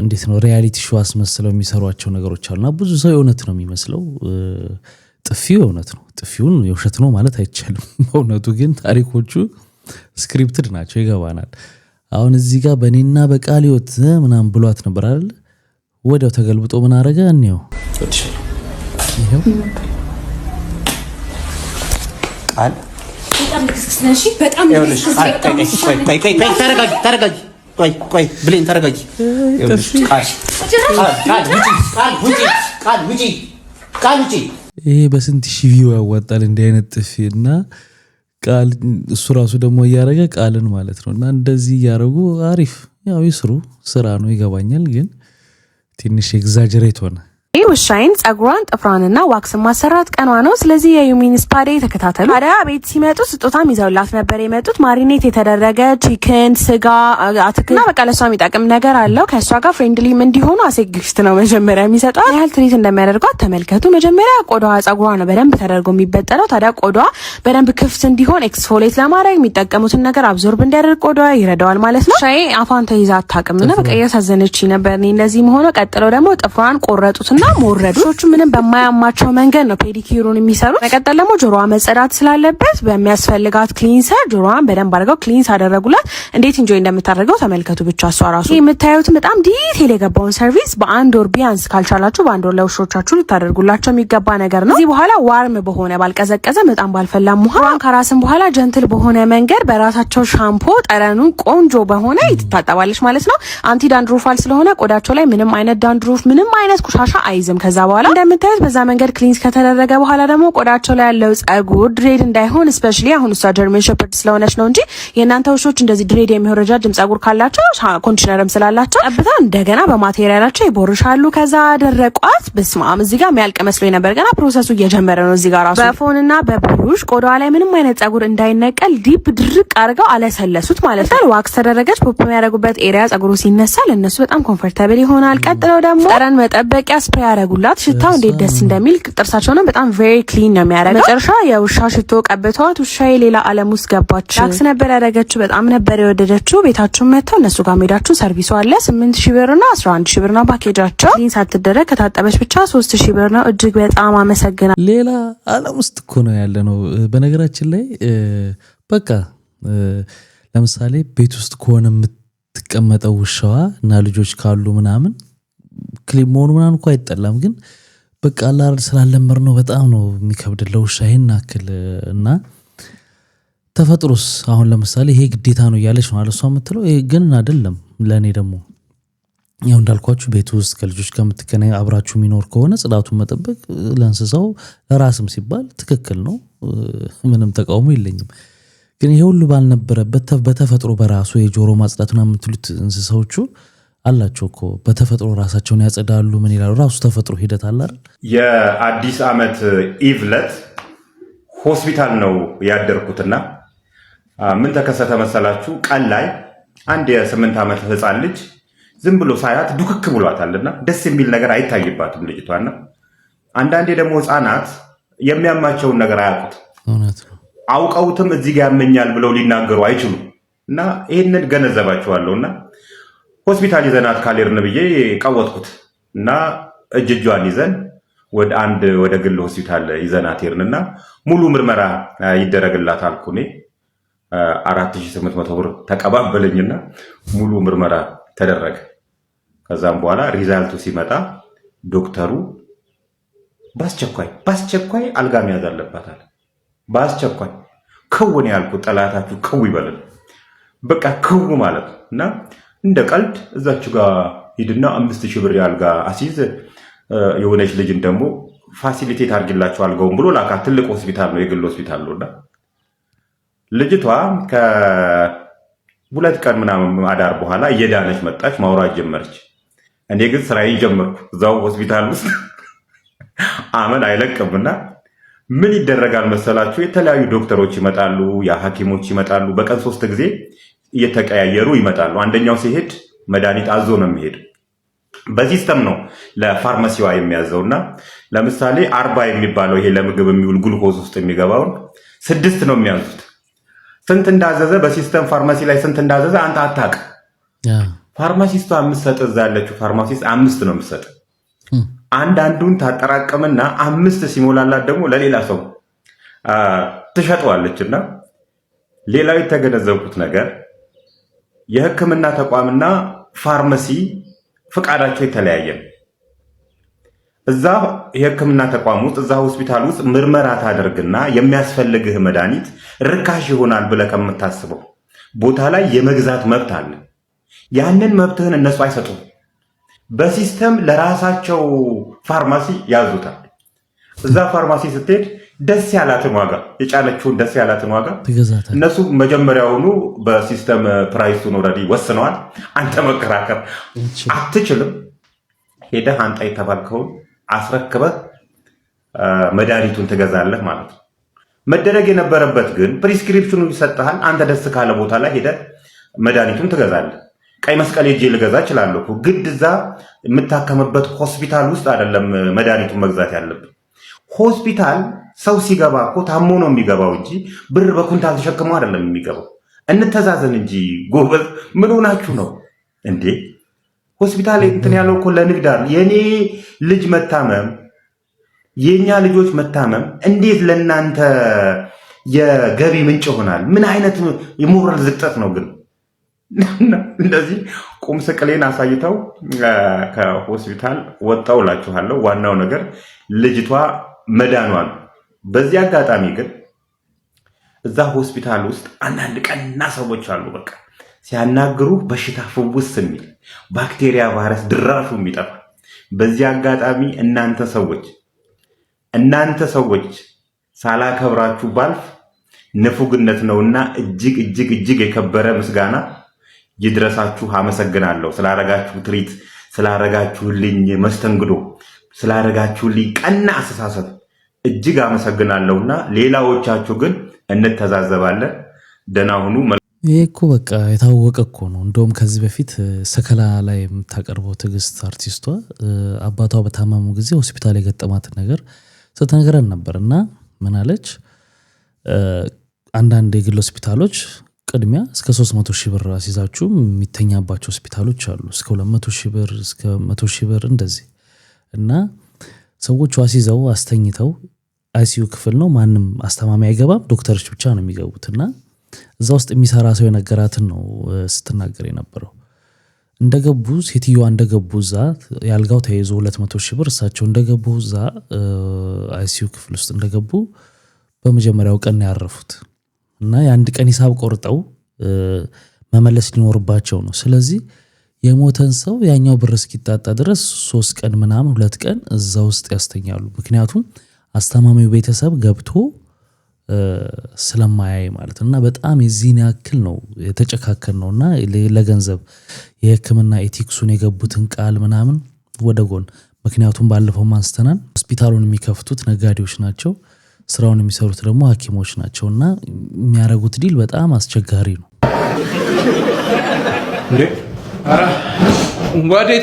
እንዴት ነው ሪያሊቲ ሾው አስመስለው የሚሰሯቸው ነገሮች አሉና ብዙ ሰው የእውነት ነው የሚመስለው። ጥፊው የእውነት ነው፣ ጥፊውን የውሸት ነው ማለት አይቻልም። በእውነቱ ግን ታሪኮቹ ስክሪፕትድ ናቸው፣ ይገባናል። አሁን እዚህ ጋር በእኔና በቃል ህይወት ምናምን ብሏት ነበር አይደል? ወዲያው ተገልብጦ ምን አረገ? እንየው። ይሄው ቃል በጣም ልክስክስ ነሽ። በጣም ተረጋጊ። ቆይ ብሌን ተረጋጊ። ቃል ውጪ። ይሄ በስንት ሺህ ቪው ያዋጣል እንዲህ አይነት ጥፊ እና ቃል እሱ ራሱ ደግሞ እያረገ ቃልን ማለት ነው። እና እንደዚህ እያረጉ አሪፍ ያው ይስሩ፣ ስራ ነው ይገባኛል። ግን ትንሽ ኤግዛጀሬት ሆነ። ውሻይን ጸጉሯን ጥፍሯንና ዋክስ ማሰራት ቀኗ ነው። ስለዚህ የዩሚን ስፓ ዴይ ተከታተሉ። ታዲያ ቤት ሲመጡ ስጦታም ይዘውላት ነበር የመጡት። ማሪኔት የተደረገ ቺክን፣ ስጋ፣ አትክልትና በቃ ለሷ የሚጠቅም ነገር አለው። ከሷ ጋር ፍሬንድሊም እንዲሆኑ አሴ ጊፍት ነው መጀመሪያ የሚሰጧት። ያህል ትሪት እንደሚያደርጓት ተመልከቱ። መጀመሪያ ቆዳዋ ጸጉሯ ነው በደንብ ተደርጎ የሚበጠለው። ታዲያ ቆዳዋ በደንብ ክፍት እንዲሆን ኤክስፎሌት ለማድረግ የሚጠቀሙትን ነገር አብዞርብ እንዲያደርግ ቆዳዋ ይረዳዋል ማለት ነው። ሻይ አፏን ተይዛ አታውቅምና በቃ እያሳዘነች ነበር እንደዚህ መሆኑ። ቀጥለው ደግሞ ጥፍሯን ቆረጡትና ሞረዶቹ ምንም በማያማቸው መንገድ ነው ፔዲኪሩን የሚሰሩት። መቀጠል ደግሞ ጆሮዋ መጸዳት ስላለበት በሚያስፈልጋት ክሊንሰር ጆሮዋን በደንብ አድርገው ክሊንስ አደረጉላት። እንዴት ኢንጆይ እንደምታደርገው ተመልከቱ። ብቻ እሷ ራሱ የምታዩትን በጣም ዲቴል የገባውን ሰርቪስ በአንድ ወር ቢያንስ ካልቻላችሁ በአንድ ወር ለውሾቻችሁ ልታደርጉላቸው የሚገባ ነገር ነው። እዚህ በኋላ ዋርም በሆነ ባልቀዘቀዘ በጣም ባልፈላም ውሃ ከራስም በኋላ ጀንትል በሆነ መንገድ በራሳቸው ሻምፖ ጠረኑን ቆንጆ በሆነ ይታጠባለች ማለት ነው። አንቲ ዳንድሩፋል ስለሆነ ቆዳቸው ላይ ምንም አይነት ዳንድሩፍ ምንም አይነት ቆሻሻ አይዝም። ከዛ በኋላ እንደምታዩት በዛ መንገድ ክሊንስ ከተደረገ በኋላ ደግሞ ቆዳቸው ላይ ያለው ጸጉር ድሬድ እንዳይሆን ስፔሻሊ አሁን እሷ ጀርመን ሸፐርድ ስለሆነች ነው እንጂ የእናንተ ውሾች እንደዚህ ድሬድ የሚሆን ረጃጅም ጸጉር ካላቸው ኮንዲሽነርም ስላላቸው ቀብታ እንደገና በማቴሪያላቸው ይቦርሻሉ። ከዛ ደረቋት። በስማም እዚህ ጋር የሚያልቅ መስሎኝ ነበር፣ ገና ፕሮሰሱ እየጀመረ ነው። እዚህ ጋር ራሱ በፎንና በብሩሽ ቆዳዋ ላይ ምንም አይነት ጸጉር እንዳይነቀል ዲፕ ድርቅ አድርገው አለሰለሱት ማለት ነው። ዋክስ ተደረገች። ፖፕ የሚያደርጉበት ኤሪያ ጸጉሩ ሲነሳ ለእነሱ በጣም ኮምፎርታብል ይሆናል። ቀጥለው ደግሞ ጠረን መጠበቂያ ስፕሬይ ያደረጉላት። ሽታው እንዴት ደስ እንደሚል ጥርሳቸውንም በጣም ቬሪ ክሊን ነው የሚያደርገው። መጨረሻ የውሻ ሽቶ ቀብተዋት ውሻዬ ሌላ ዓለም ውስጥ ገባች። ዋክስ ነበር ያደረገችው፣ በጣም ነበር የወደደችው። ቤታችሁን መጥተው እነሱ ጋር ሄዳችሁ ሰርቪሱ አለ። 8000 ብርና 11000 ብር ነው ፓኬጃቸው። ክሊን ሳትደረግ ከታጠበች ብቻ 3000 ብር ነው። እጅግ በጣም አመሰግናለሁ። ሌላ ዓለም ውስጥ እኮ ነው ያለ ነው። በነገራችን ላይ በቃ ለምሳሌ ቤት ውስጥ ከሆነ የምትቀመጠው ውሻዋ እና ልጆች ካሉ ምናምን ክሊን መሆኑ ምናምን እኮ አይጠላም፣ ግን በቃ አላር ስላለመር ነው በጣም ነው የሚከብድ ለውሻ ይሄን አክል እና ተፈጥሮስ አሁን ለምሳሌ ይሄ ግዴታ ነው እያለች ነው አለሷ የምትለው። ይሄ ግን አይደለም። ለእኔ ደግሞ ያው እንዳልኳችሁ ቤት ውስጥ ከልጆች ጋር የምትገናኝ አብራችሁ የሚኖር ከሆነ ጽዳቱን መጠበቅ ለእንስሳው ለራስም ሲባል ትክክል ነው። ምንም ተቃውሞ የለኝም። ግን ይሄ ሁሉ ባልነበረበት በተፈጥሮ በራሱ የጆሮ ማጽዳቱና የምትሉት እንስሳዎቹ አላቸው እኮ በተፈጥሮ ራሳቸውን ያጸዳሉ። ምን ይላሉ? ራሱ ተፈጥሮ ሂደት አለ አይደል? የአዲስ ዓመት ኢቭለት ሆስፒታል ነው ያደርኩትና ምን ተከሰተ መሰላችሁ? ቀን ላይ አንድ የ8 ዓመት ህፃን ልጅ ዝም ብሎ ሳያት ዱክክ ብሏታልና ደስ የሚል ነገር አይታይባትም ልጅቷና። አንዳንዴ ደግሞ ህፃናት የሚያማቸውን ነገር አያውቁት፣ አውቀውትም እዚህ ጋር ያመኛል ብለው ሊናገሩ አይችሉም። እና ይህንን ገነዘባቸዋለሁና ሆስፒታል ይዘናት ካልሄድን ብዬ ቀወጥኩት እና እጇን ይዘን ወደ ግል ሆስፒታል ይዘናት ሄድንና ሙሉ ምርመራ ይደረግላት አልኩ። እኔ 4800 ብር ተቀባበለኝና ሙሉ ምርመራ ተደረገ። ከዛም በኋላ ሪዛልቱ ሲመጣ ዶክተሩ በአስቸኳይ አልጋ መያዝ አለባታል። በአስቸኳይ ክውን ያልኩ ጠላታችሁ ክው ይበልን፣ በቃ ክው ማለት ነው። እና እንደ ቀልድ እዛችሁ ጋር ሂድና 5000 ብር ያልጋ አሲዝ የሆነች ልጅን ደግሞ ፋሲሊቴት አድርግላቸው አልጋውን ብሎ ላካት። ትልቅ ሆስፒታል ነው፣ የግል ሆስፒታል ነውና ልጅቷ ከ2 ቀን ምናምን አዳር በኋላ እየዳነች መጣች፣ ማውራት ጀመረች። እኔ ግን ስራዬን ጀመርኩ እዛው ሆስፒታል ውስጥ። አመል አይለቅምና ምን ይደረጋል መሰላችሁ? የተለያዩ ዶክተሮች ይመጣሉ፣ የሐኪሞች ይመጣሉ። በቀን 3 ጊዜ እየተቀያየሩ ይመጣሉ። አንደኛው ሲሄድ መድኃኒት አዞ ነው የሚሄድ። በሲስተም ነው ለፋርማሲዋ የሚያዘውና ለምሳሌ 40 የሚባለው ይሄ ለምግብ የሚውል ግሉኮዝ ውስጥ የሚገባውን 6 ነው የሚያዙት። ስንት እንዳዘዘ በሲስተም ፋርማሲ ላይ ስንት እንዳዘዘ አንተ አታውቅ። ፋርማሲስቷ የምትሰጥ እዛ ያለችው ፋርማሲስት 5 ነው የምትሰጥ። አንዱን ታጠራቅምና 5 ሲሞላላት ደግሞ ለሌላ ሰው ትሸጠዋለችና ሌላው የተገነዘብኩት ነገር የሕክምና ተቋምና ፋርማሲ ፍቃዳቸው የተለያየ ነው። እዛ የሕክምና ተቋም ውስጥ እዛ ሆስፒታል ውስጥ ምርመራ ታደርግና የሚያስፈልግህ መድኃኒት ርካሽ ይሆናል ብለህ ከምታስበው ቦታ ላይ የመግዛት መብት አለ። ያንን መብትህን እነሱ አይሰጡም። በሲስተም ለራሳቸው ፋርማሲ ያዙታል። እዛ ፋርማሲ ስትሄድ ደስ ያላትን ዋጋ የጫነችውን ደስ ያላትን ዋጋ እነሱ መጀመሪያውኑ በሲስተም ፕራይሱን ኦልሬዲ ወስነዋል። አንተ መከራከር አትችልም። ሄደህ አንጣ የተባልከውን አስረክበህ መድኃኒቱን ትገዛለህ ማለት ነው። መደረግ የነበረበት ግን ፕሪስክሪፕሽኑ ይሰጥሃል። አንተ ደስ ካለ ቦታ ላይ ሄደህ መድኃኒቱን ትገዛለህ። ቀይ መስቀል ሄጄ ልገዛ እችላለሁ፣ ግድ እዛ የምታከምበት ሆስፒታል ውስጥ አይደለም መድኃኒቱን መግዛት ያለብን። ሆስፒታል ሰው ሲገባ እኮ ታሞ ነው የሚገባው እንጂ ብር በኩንታል ተሸክሞ አይደለም የሚገባው። እንተዛዘን እንጂ ጎበዝ፣ ምን ሆናችሁ ነው እንዴ? ሆስፒታል እንትን ያለው እኮ ለንግድ አይደል። የኔ ልጅ መታመም፣ የኛ ልጆች መታመም እንዴት ለእናንተ የገቢ ምንጭ ይሆናል? ምን አይነት የሞራል ዝቅጠት ነው ግን? እንደዚህ ቁም ስቅሌን አሳይተው ከሆስፒታል ወጣው እላችኋለሁ። ዋናው ነገር ልጅቷ መዳኗን። በዚህ አጋጣሚ ግን እዛ ሆስፒታል ውስጥ አንዳንድ ቀና ሰዎች አሉ። በቃ ሲያናግሩ በሽታ ፍውስ የሚል ባክቴሪያ፣ ቫይረስ ድራሹ የሚጠፋ በዚህ አጋጣሚ እናንተ ሰዎች ሳላከብራችሁ ባልፍ ንፉግነት ነውና እጅግ የከበረ ምስጋና ይድረሳችሁ። አመሰግናለሁ ስላረጋችሁ ትሪት፣ ስላረጋችሁልኝ መስተንግዶ፣ ስላረጋችሁልኝ ቀና አስተሳሰብ እጅግ አመሰግናለሁና ሌላዎቻችሁ ግን እንተዛዘባለን። ደህና ሁኑ። ይሄ እኮ በቃ የታወቀ እኮ ነው። እንደውም ከዚህ በፊት ሰከላ ላይ የምታቀርበው ትዕግስት አርቲስቷ አባቷ በታመሙ ጊዜ ሆስፒታል የገጠማትን ነገር ስትነግረን ነበር እና ምን አለች? አንዳንድ የግል ሆስፒታሎች ቅድሚያ እስከ 300,000 ብር አስይዛችሁ የሚተኛባቸው ሆስፒታሎች አሉ። እስከ 200,000 ብር እስከ 100,000 ብር እንደዚህ እና ሰዎቹ አስይዘው አስተኝተው አይሲዩ ክፍል ነው፣ ማንም አስተማሚ አይገባም፣ ዶክተሮች ብቻ ነው የሚገቡትና እዛ ውስጥ የሚሰራ ሰው የነገራትን ነው ስትናገር የነበረው። እንደገቡ ሴትዮዋ እንደገቡ እዛ ያልጋው ተይዞ 200,000 ብር እሳቸው እንደገቡ እዛ አይሲዩ ክፍል ውስጥ እንደገቡ በመጀመሪያው ቀን ያረፉት እና የአንድ ቀን ሂሳብ ቆርጠው መመለስ ሊኖርባቸው ነው። ስለዚህ የሞተን ሰው ያኛው ብር እስኪጣጣ ድረስ 3 ቀን ምናምን 2 ቀን እዛ ውስጥ ያስተኛሉ። ምክንያቱም አስተማሚው ቤተሰብ ገብቶ ስለማያይ ማለት እና በጣም የዚህን ያክል ነው የተጨካከል ነውና ለገንዘብ የሕክምና ኤቲክሱን የገቡትን ቃል ምናምን ወደ ጎን። ምክንያቱም ባለፈው ማንስተናል ሆስፒታሉን የሚከፍቱት ነጋዴዎች ናቸው፣ ስራውን የሚሰሩት ደግሞ ሐኪሞች ናቸውና የሚያረጉት ዲል በጣም አስቸጋሪ ነው።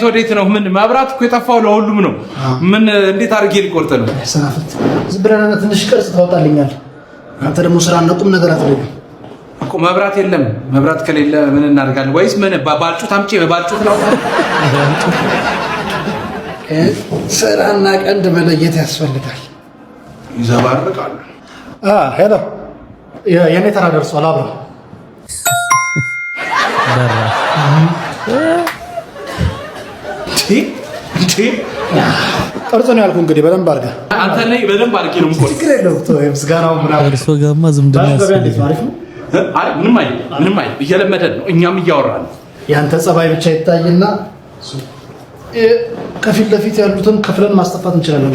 ወዴት ነው? ምን መብራት እኮ የጠፋው ለሁሉም ነው። ምን እንዴት አድርጌ ሊቆርጥ ነው? ሰናፍት ዝም ብለህ ትንሽ ቅርጽ ታወጣልኛል። አንተ ደግሞ ስራ ነቁም ነገር አትለኝ እኮ። መብራት የለም። መብራት ከሌለ ምን እናደርጋለን? ወይስ ምን ባልጩት አምጪ፣ በባልጩት ላውጣ? ስራና ቀንድ መለየት ያስፈልጋል። ይዘባርቃሉ። ሄሎ፣ የኔ ተራ ደርሷል። አብራ ቅርጽ ነው ያልኩህ። እንግዲህ በደንብ አድርገህ አንተ ነህ። በደንብ አድርጌ ነው የምቆርጥ። ችግር የለውም። ምስጋናው ምናምን እርሶ ጋማ ዝምድና ያስፈልጋል። ምንም አይ እየለመደን ነው። እኛም እያወራን ነው። ያንተ ጸባይ ብቻ ይታይና ከፊት ለፊት ያሉትን ከፍለን ማስጠፋት እንችላለን።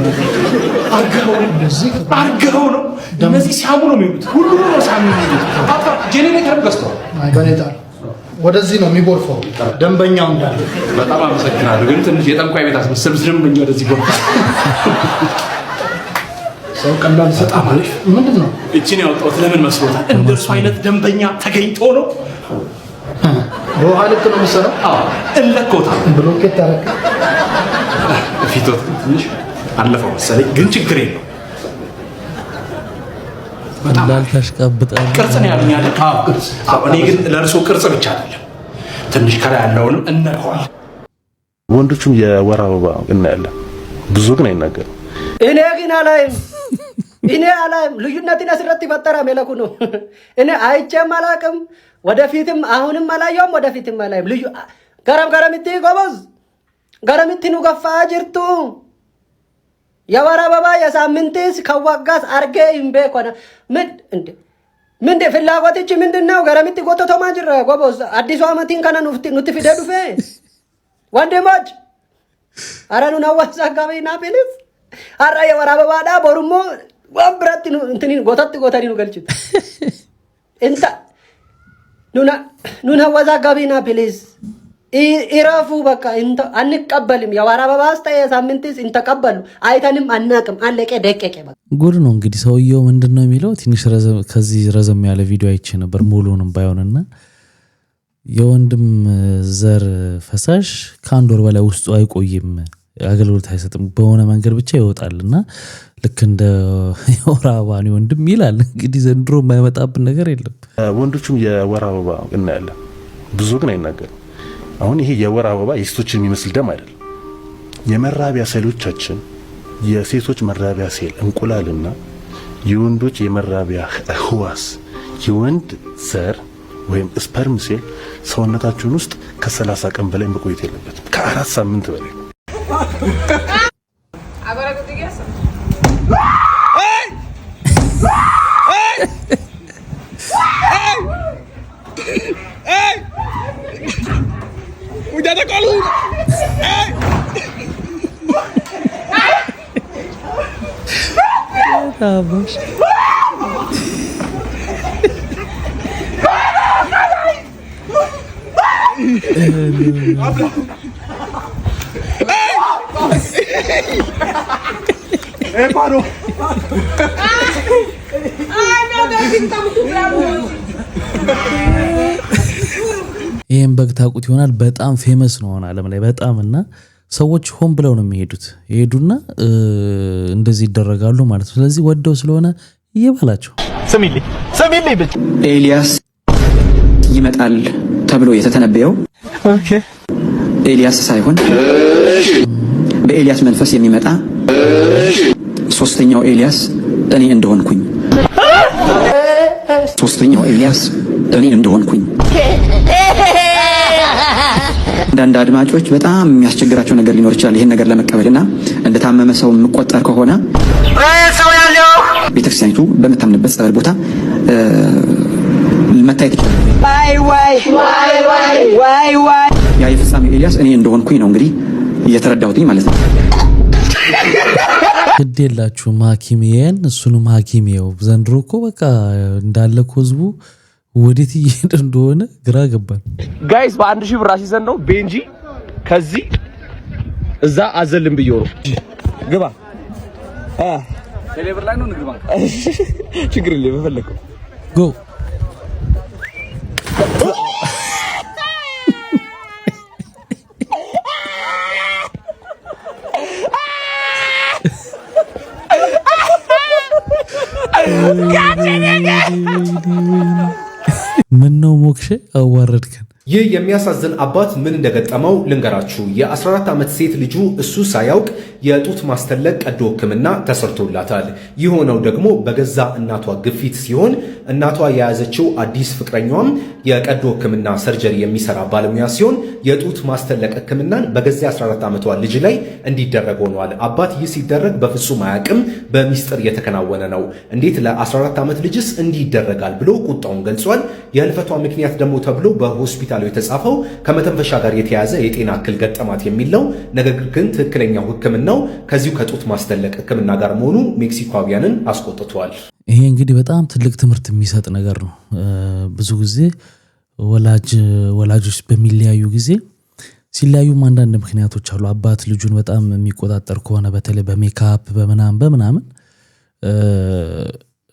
አርገው ነው እነዚህ ሲያሙ ነው የሚሉት። ሁሉ ነው ሲያሙ የሚሉት። አባ ጄኔሬተር ገዝተዋል። በኔታል ወደዚህ ነው የሚጎርፈው ደንበኛው እንዳለ። በጣም አመሰግናለሁ። ግን ትንሽ የጠንቋይ ቤት አስመሰል ደንበኛ ወደዚህ ጎርፋ። ሰው ቀላል ሰጣ ማለት ምንድን ነው? እቺን ያወጣሁት ለምን መስሎታል? እንደሱ አይነት ደንበኛ ተገኝቶ ነው። በውሃ ልክ ነው የምትሰራው? አዎ እንለኮታል። ብሎኬት ታረክ ፊቶት ትንሽ አለፈው መሰለኝ፣ ግን ችግር የለው። በጣም እንዳልታሽቃብጣል። ቅርጽ ነው ያሉኝ አይደል? አዎ ቅርጽ። እኔ ግን ለእርሶ ቅርጽ ብቻ አይደለም ትንሽ ከላይ ያለውንም እነካዋል። ወንዶቹም የወር አበባ እናያለን፣ ብዙ ግን አይናገርም። እኔ ግን አላይም። ልዩነትን አስረት ይፈጠራ መለኩ ነው። እኔ አይቼም አላቅም፣ ወደፊትም አሁንም አላየውም፣ ወደፊትም አላይም። ልዩ ገረምቲ ጎበዝ ገረምቲ ኑ ገፋ ጅርቱ የወር አበባ የሳምንትስ ከዋጋስ አርጌ ይምቤ ኮና ምን ፍላጎትች ምንድነው? ገረምቲ ጎቶቶ ማጅራ ጎበዝ አዲሱ አመቲን ከነ ኑት ፊደ ዱፌ ወንድሞች አረኑ ናዋሳ ጋበይና ቢልስ አራ የወር አበባ ዳ ቦሩሞ ወብረት እንትን ጎተት ነው ገልጭት እንታ ኑና ወዛጋቢና ፕሊዝ ኢራፉ በቃ እንተ አንቀበልም። የወር አበባ አስተየ ሳምንትስ እንተቀበሉ አይተንም አናቅም። አለቀ ደቀቀ። ጉድ ነው እንግዲህ። ሰውየው ምንድነው የሚለው? ትንሽ ከዚህ ረዘም ያለ ቪዲዮ አይቼ ነበር ሙሉንም ባይሆንና የወንድም ዘር ፈሳሽ ከአንድ ወር በላይ ውስጡ አይቆይም፣ አገልግሎት አይሰጥም፣ በሆነ መንገድ ብቻ ይወጣልና ልክ እንደ የወር አበባ ነው ወንድም ይላል። እንግዲህ ዘንድሮ የማይመጣብን ነገር የለም። ወንዶቹም የወር አበባ እናያለን፣ ብዙ ግን አይናገርም። አሁን ይሄ የወር አበባ የሴቶችን የሚመስል ደም አይደለም። የመራቢያ ሴሎቻችን የሴቶች መራቢያ ሴል እንቁላልና የወንዶች የመራቢያ ህዋስ የወንድ ዘር ወይም ስፐርም ሴል ሰውነታችን ውስጥ ከ30 ቀን በላይ መቆየት የለበትም። ከ4 ሳምንት በላይ አባሽ ይሄን በግ ታውቁት ይሆናል። በጣም ፌመስ ነው ሆነ ዓለም ላይ በጣም እና ሰዎች ሆን ብለው ነው የሚሄዱት ይሄዱና እንደዚህ ይደረጋሉ ማለት ነው። ስለዚህ ወደው ስለሆነ ይባላቸው ስሚልኝ ብቻ ኤልያስ ይመጣል ተብሎ የተተነበየው ኤልያስ ሳይሆን በኤልያስ መንፈስ የሚመጣ ሶስተኛው ኤልያስ እኔ እንደሆንኩኝ አንዳንድ አድማጮች በጣም የሚያስቸግራቸው ነገር ሊኖር ይችላል። ይሄን ነገር ለመቀበልና እንደታመመ ሰው የምቆጠር ከሆነ ሰው ያለው ቤተክርስቲያኒቱ በምታምንበት ጸበል ቦታ መታየት ይችላል። ያ የፍጻሜው ኤልያስ እኔ እንደሆንኩኝ ነው እንግዲህ እየተረዳሁትኝ ማለት ነው። ግድ የላችሁም ሐኪሜን እሱንም ሐኪሜው ዘንድሮ እኮ በቃ እንዳለ እኮ ህዝቡ ወዴት እየሄደ እንደሆነ ግራ ገባን። ጋይስ በ1000 ብር አሲዘን ነው ቤንጂ ከዚህ እዛ አዘልን ብየው ነው ግባ ቴሌብር ላይ ነው ንግድ ባንክ ችግር የለም በፈለከው ጎ ምን ነው ሞክሼ አዋረድከን። ይህ የሚያሳዝን አባት ምን እንደገጠመው ልንገራችሁ። የ14 ዓመት ሴት ልጁ እሱ ሳያውቅ የጡት ማስተለቅ ቀዶ ሕክምና ተሰርቶላታል። የሆነው ደግሞ በገዛ እናቷ ግፊት ሲሆን እናቷ የያዘችው አዲስ ፍቅረኛዋም የቀዶ ሕክምና ሰርጀሪ የሚሰራ ባለሙያ ሲሆን የጡት ማስተለቅ ሕክምናን በገዛ 14 ዓመቷ ልጅ ላይ እንዲደረግ ሆኗል። አባት ይህ ሲደረግ በፍጹም አያውቅም፣ በሚስጥር የተከናወነ ነው። እንዴት ለ14 ዓመት ልጅስ እንዲህ ይደረጋል ብሎ ቁጣውን ገልጿል። የህልፈቷ ምክንያት ደግሞ ተብሎ በሆስፒታሉ የተጻፈው ከመተንፈሻ ጋር የተያዘ የጤና እክል ገጠማት የሚል ነው። ነገር ግን ትክክለኛው ሕክምናው ከዚሁ ከጡት ማስተለቅ ሕክምና ጋር መሆኑ ሜክሲኮውያንን አስቆጥቷል። ይሄ እንግዲህ በጣም ትልቅ ትምህርት የሚሰጥ ነገር ነው። ብዙ ጊዜ ወላጆች በሚለያዩ ጊዜ ሲለያዩም አንዳንድ ምክንያቶች አሉ። አባት ልጁን በጣም የሚቆጣጠር ከሆነ በተለይ በሜካፕ በምናምን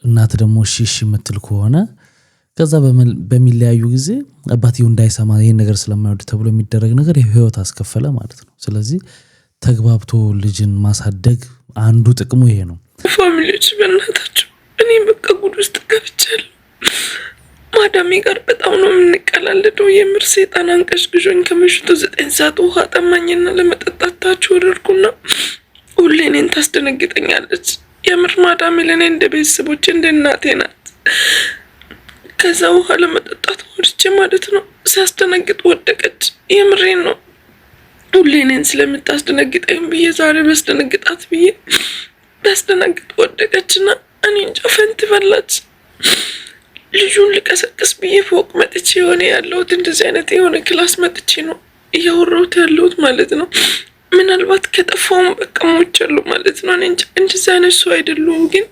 እናት ደግሞ እሺ የምትል ከሆነ ከዛ በሚለያዩ ጊዜ አባትየው እንዳይሰማ ይሄን ነገር ስለማይወድ ተብሎ የሚደረግ ነገር የህይወት አስከፈለ ማለት ነው። ስለዚህ ተግባብቶ ልጅን ማሳደግ አንዱ ጥቅሙ ይሄ ነው። ፋሚሊዎች በእናታችሁ እኔ በቃ ጉድ ውስጥ ገብቻለሁ። ማዳሜ ጋር በጣም ነው የምንቀላለደው። የምር ሰይጣን አንቀሽግሾኝ ከምሽቱ 9 ሰዓት ውሃ ጠማኝና ለመጠጣት ታች ወረድኩና ሁሌ እኔን ታስደነግጠኛለች። የምር ማዳሜ ለእኔ እንደ ቤተሰቦቼ እንደ እናቴ ናት። ከዛ ውሃ ለመጠጣት ወርጄ ማለት ነው ሲያስደነግጥ ወደቀች። የምሬን ነው። ሁሌ እኔን ስለምታስደነግጠኝ ብዬ ዛሬ በስደነግጣት ብዬ ባስደነግጥ ወደቀችና እኔ እንጃ ፈንት በላች። ልጁን ልቀሰቅስ ብዬ ፎቅ መጥቼ የሆነ ያለሁት እንደዚህ አይነት የሆነ ክላስ መጥቼ ነው እያወራሁት ያለሁት ማለት ነው። ምናልባት ከጠፋውም በቃ ሞቻለሁ ማለት ነው። እኔ እንጃ እንደዚህ አይነት ሰው አይደለሁም፣ ግን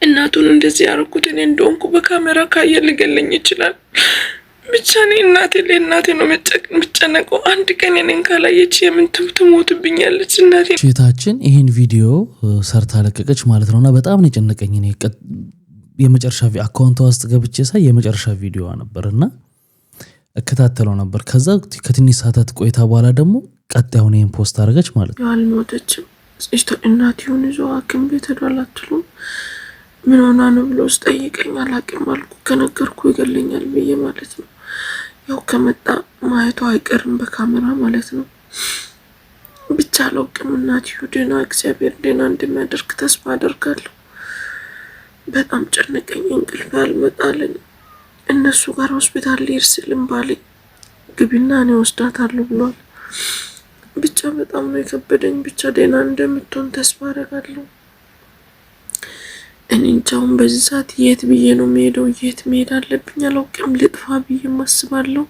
እናቱን እንደዚህ ያደረኩት እኔ እንደሆንኩ በካሜራ ካየ ሊገለኝ ይችላል። ብቻ እኔ እናቴ ነው መጨነቀው። አንድ ቀን እኔን ካላየች የምን ትሞትብኛለች እናቴ። ሴታችን ይህን ቪዲዮ ሰርታ ለቀቀች ማለት ነውና በጣም ነው የጨነቀኝ። እኔ የመጨረሻ አካውንቷ ውስጥ ገብቼ ሳይ የመጨረሻ ቪዲዮ ነበርና እከታተለው ነበር። ከዛ ከትንሽ ሰዓታት ቆይታ በኋላ ደግሞ ቀጣዩን ይሄን ፖስት አድርገች ማለት ነው። አልሞተችም። እናቴውን ይዞ ሐኪም ቤት ሄዷል አትሉም? ምን ሆና ነው ብሎ ስጠይቀኝ አላውቅም አልኩ። ከነገርኩ ይገለኛል ብዬ ማለት ነው። ያው ከመጣ ማየቱ አይቀርም በካሜራ ማለት ነው። ብቻ አላውቅም። እናቴው ደህና እግዚአብሔር ደህና እንደሚያደርግ ተስፋ አደርጋለሁ። በጣም ጨነቀኝ፣ እንቅልፍ አልመጣልኝ። እነሱ ጋር ሆስፒታል ልሄድ ስልም ባሌ ግቢና እኔ ወስዳታለሁ ብሏል። ብቻ በጣም ነው የከበደኝ። ብቻ ደህና እንደምትሆን ተስፋ አደርጋለሁ። እኔ እንጃውን በዚህ ሰዓት የት ብዬ ነው የምሄደው? የት መሄድ አለብኝ አላውቅም። ልጥፋ ብዬ ማስባለሁ።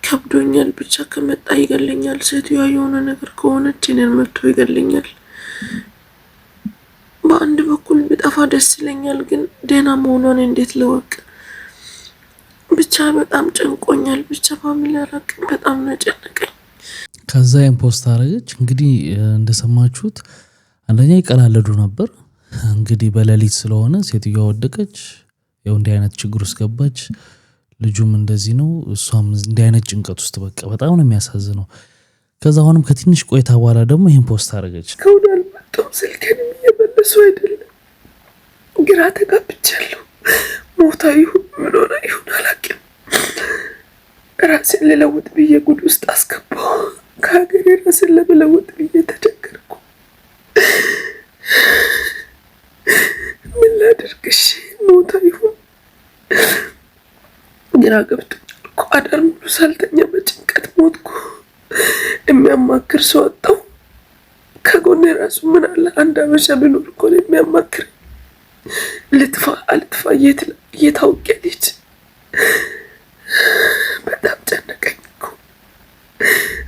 ከብዶኛል። ብቻ ከመጣ ይገለኛል። ሴትዮዋ የሆነ ነገር ከሆነች እኔን መጥቶ ይገለኛል። በአንድ በኩል ብጠፋ ደስ ይለኛል፣ ግን ደህና መሆኗን እንዴት ልወቅ? ብቻ በጣም ጨንቆኛል። ብቻ ፋሚሊ አራቅ በጣም ነው ጨነቀኝ። ከዛ ፖስት አረገች። እንግዲህ እንደሰማችሁት አንደኛ ይቀላለዱ ነበር። እንግዲህ በሌሊት ስለሆነ ሴትዮዋ ወደቀች፣ ያው እንዲህ አይነት ችግር ውስጥ ገባች። ልጁም እንደዚህ ነው፣ እሷም እንዲህ አይነት ጭንቀት ውስጥ በቃ በጣም ነው የሚያሳዝነው። ከዛ አሁንም ከትንሽ ቆይታ በኋላ ደግሞ ይሄን ፖስት አረገች። ከውዳል መጣው ስልኬን እየመለሱ አይደለም፣ ግራ ተጋብቻለሁ። ሞታ ይሁን ምን ሆነ ይሁን አላውቅም። ራሴን ልለውጥ ብዬ ጉድ ውስጥ አስገባሁ። ከሀገሬ ራሴን ለመለወጥ ብዬ ተቸገርኩ። ምን ላድርግሽ? ሞታ ይሁን ግራ ገብቶኛል እኮ። አዳር ሙሉ ሳልተኛ በጭንቀት ሞትኩ። የሚያማክር ሰው አጣሁ። ከጎኔ ራሱ ምን አለ አንድ አበሻ ቢኖር እኮ ነው የሚያማክር። ልጥፋ አልጥፋ የት አውቄልሽ? በጣም ጨነቀኝ እኮ።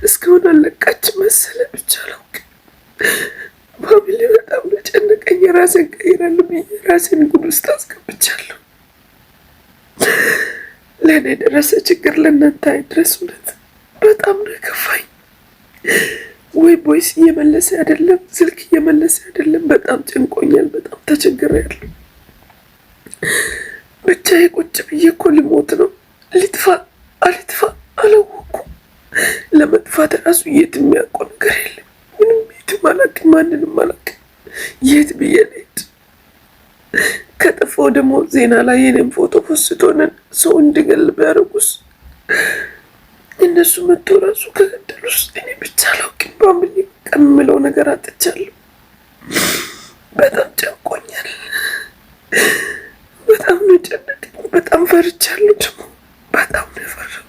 እስካሁን አለቃች መሰለ ብቻ አላውቅም። ፋሚሊ በጣም ነው ጨነቀኝ። ራሴን ቀይራለሁ ብዬ ራሴን ጉድ ውስጥ አስገብቻለሁ። ለእኔ የደረሰ ችግር ለእናንተ አይድረስ። እውነት በጣም ነው የከፋኝ። ወይ ቦይስ እየመለሰ አይደለም፣ ስልክ እየመለሰ አይደለም። በጣም ጨንቆኛል። በጣም ተቸግሬያለሁ። ብቻዬ ቁጭ ብዬ እኮ ልሞት ነው። ልጥፋ አልጥፋ አላወኩም። ለመጥፋት ራሱ የት የሚያውቀው ነገር የለም። ምንም የትም አላውቅም፣ ማንንም አላውቅም። የት ብዬ ልሄድ? ከጠፋው ደግሞ ዜና ላይ የኔም ፎቶ ፖስቶንን ሰው እንድገል ቢያደርጉስ? እነሱ መጥቶ ራሱ ከገደሉስ? እኔ ብቻ አላውቅም። ፋሚሊ ከምለው ነገር አጥቻለሁ። በጣም ጨንቆኛል። በጣም ነው ጨነቀኝ። በጣም ፈርቻለሁ። ደግሞ በጣም ነው የፈራው።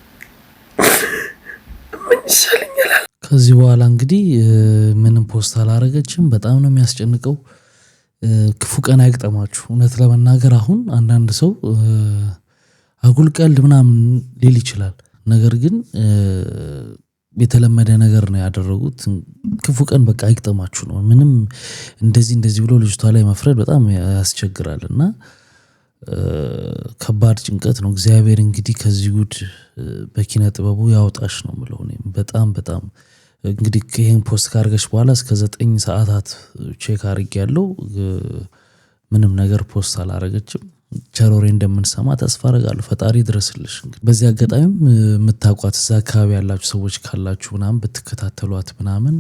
ምን ይሻለኛል? ከዚህ በኋላ እንግዲህ ምንም ፖስት አላረገችም። በጣም ነው የሚያስጨንቀው። ክፉ ቀን አይግጠማችሁ። እውነት ለመናገር አሁን አንዳንድ ሰው አጉል ቀልድ ምናምን ሊል ይችላል። ነገር ግን የተለመደ ነገር ነው ያደረጉት። ክፉ ቀን በቃ አይግጠማችሁ ነው። ምንም እንደዚህ ብሎ ልጅቷ ላይ መፍረድ በጣም ያስቸግራል እና ከባድ ጭንቀት ነው። እግዚአብሔር እንግዲህ ከዚህ ጉድ በኪነ ጥበቡ ያውጣሽ ነው የምለው። እኔም በጣም እንግዲህ ይሄን ፖስት ካርገች በኋላ እስከ 9 ሰዓታት ቼክ አድርጌያለሁ። ምንም ነገር ፖስት አላረገችም። ቸሮሬ እንደምንሰማ ተስፋ አደርጋለሁ። ፈጣሪ ድረስልሽ። በዚህ አጋጣሚም የምታውቋት እዛ አካባቢ ያላችሁ ሰዎች ካላችሁ ምናምን ብትከታተሏት ምናምን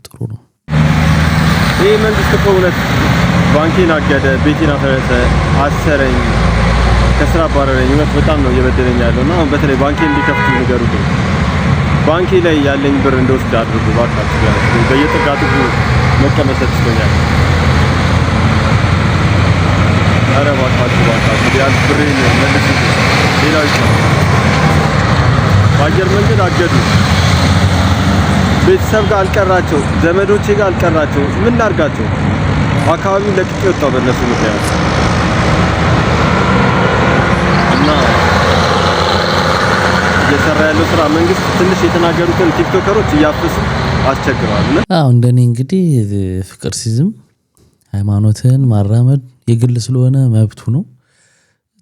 ጥሩ ነው። ይህ መንግስት ከእውነት ባንኬን አገደ፣ ቤቴን አፈረሰ፣ አሰረኝ፣ ከስራ አባረረኝ። እውነት በጣም ነው እየበደለኝ ያለው እና አሁን በተለይ ባንኬን እንዲከፍቱ ንገሩልኝ። ባንኬ ላይ ያለኝ ብር እንደወስድ አድርጉ ባካችሁ። በየጥጋጥጉ መቀመጥ ይችላል። ኧረ ባካችሁ ቢያንስ ብሬን መልሱ። ሌላው ይችላል። በአየር መንገድ አገዱ። ቤተሰብ ጋር አልቀራቸው፣ ዘመዶቼ ጋር አልቀራቸው። ምን ላድርጋቸው? አካባቢውን ለቅቄ ወጣሁ በእነሱ ምክንያት እና እየሰራ ያለው ስራ መንግስት ትንሽ የተናገሩትን ቲክቶከሮች እያፈሱ አስቸግረዋል። እንደኔ እንግዲህ ፍቅር ሲዝም ሃይማኖትን ማራመድ የግል ስለሆነ መብቱ ነው።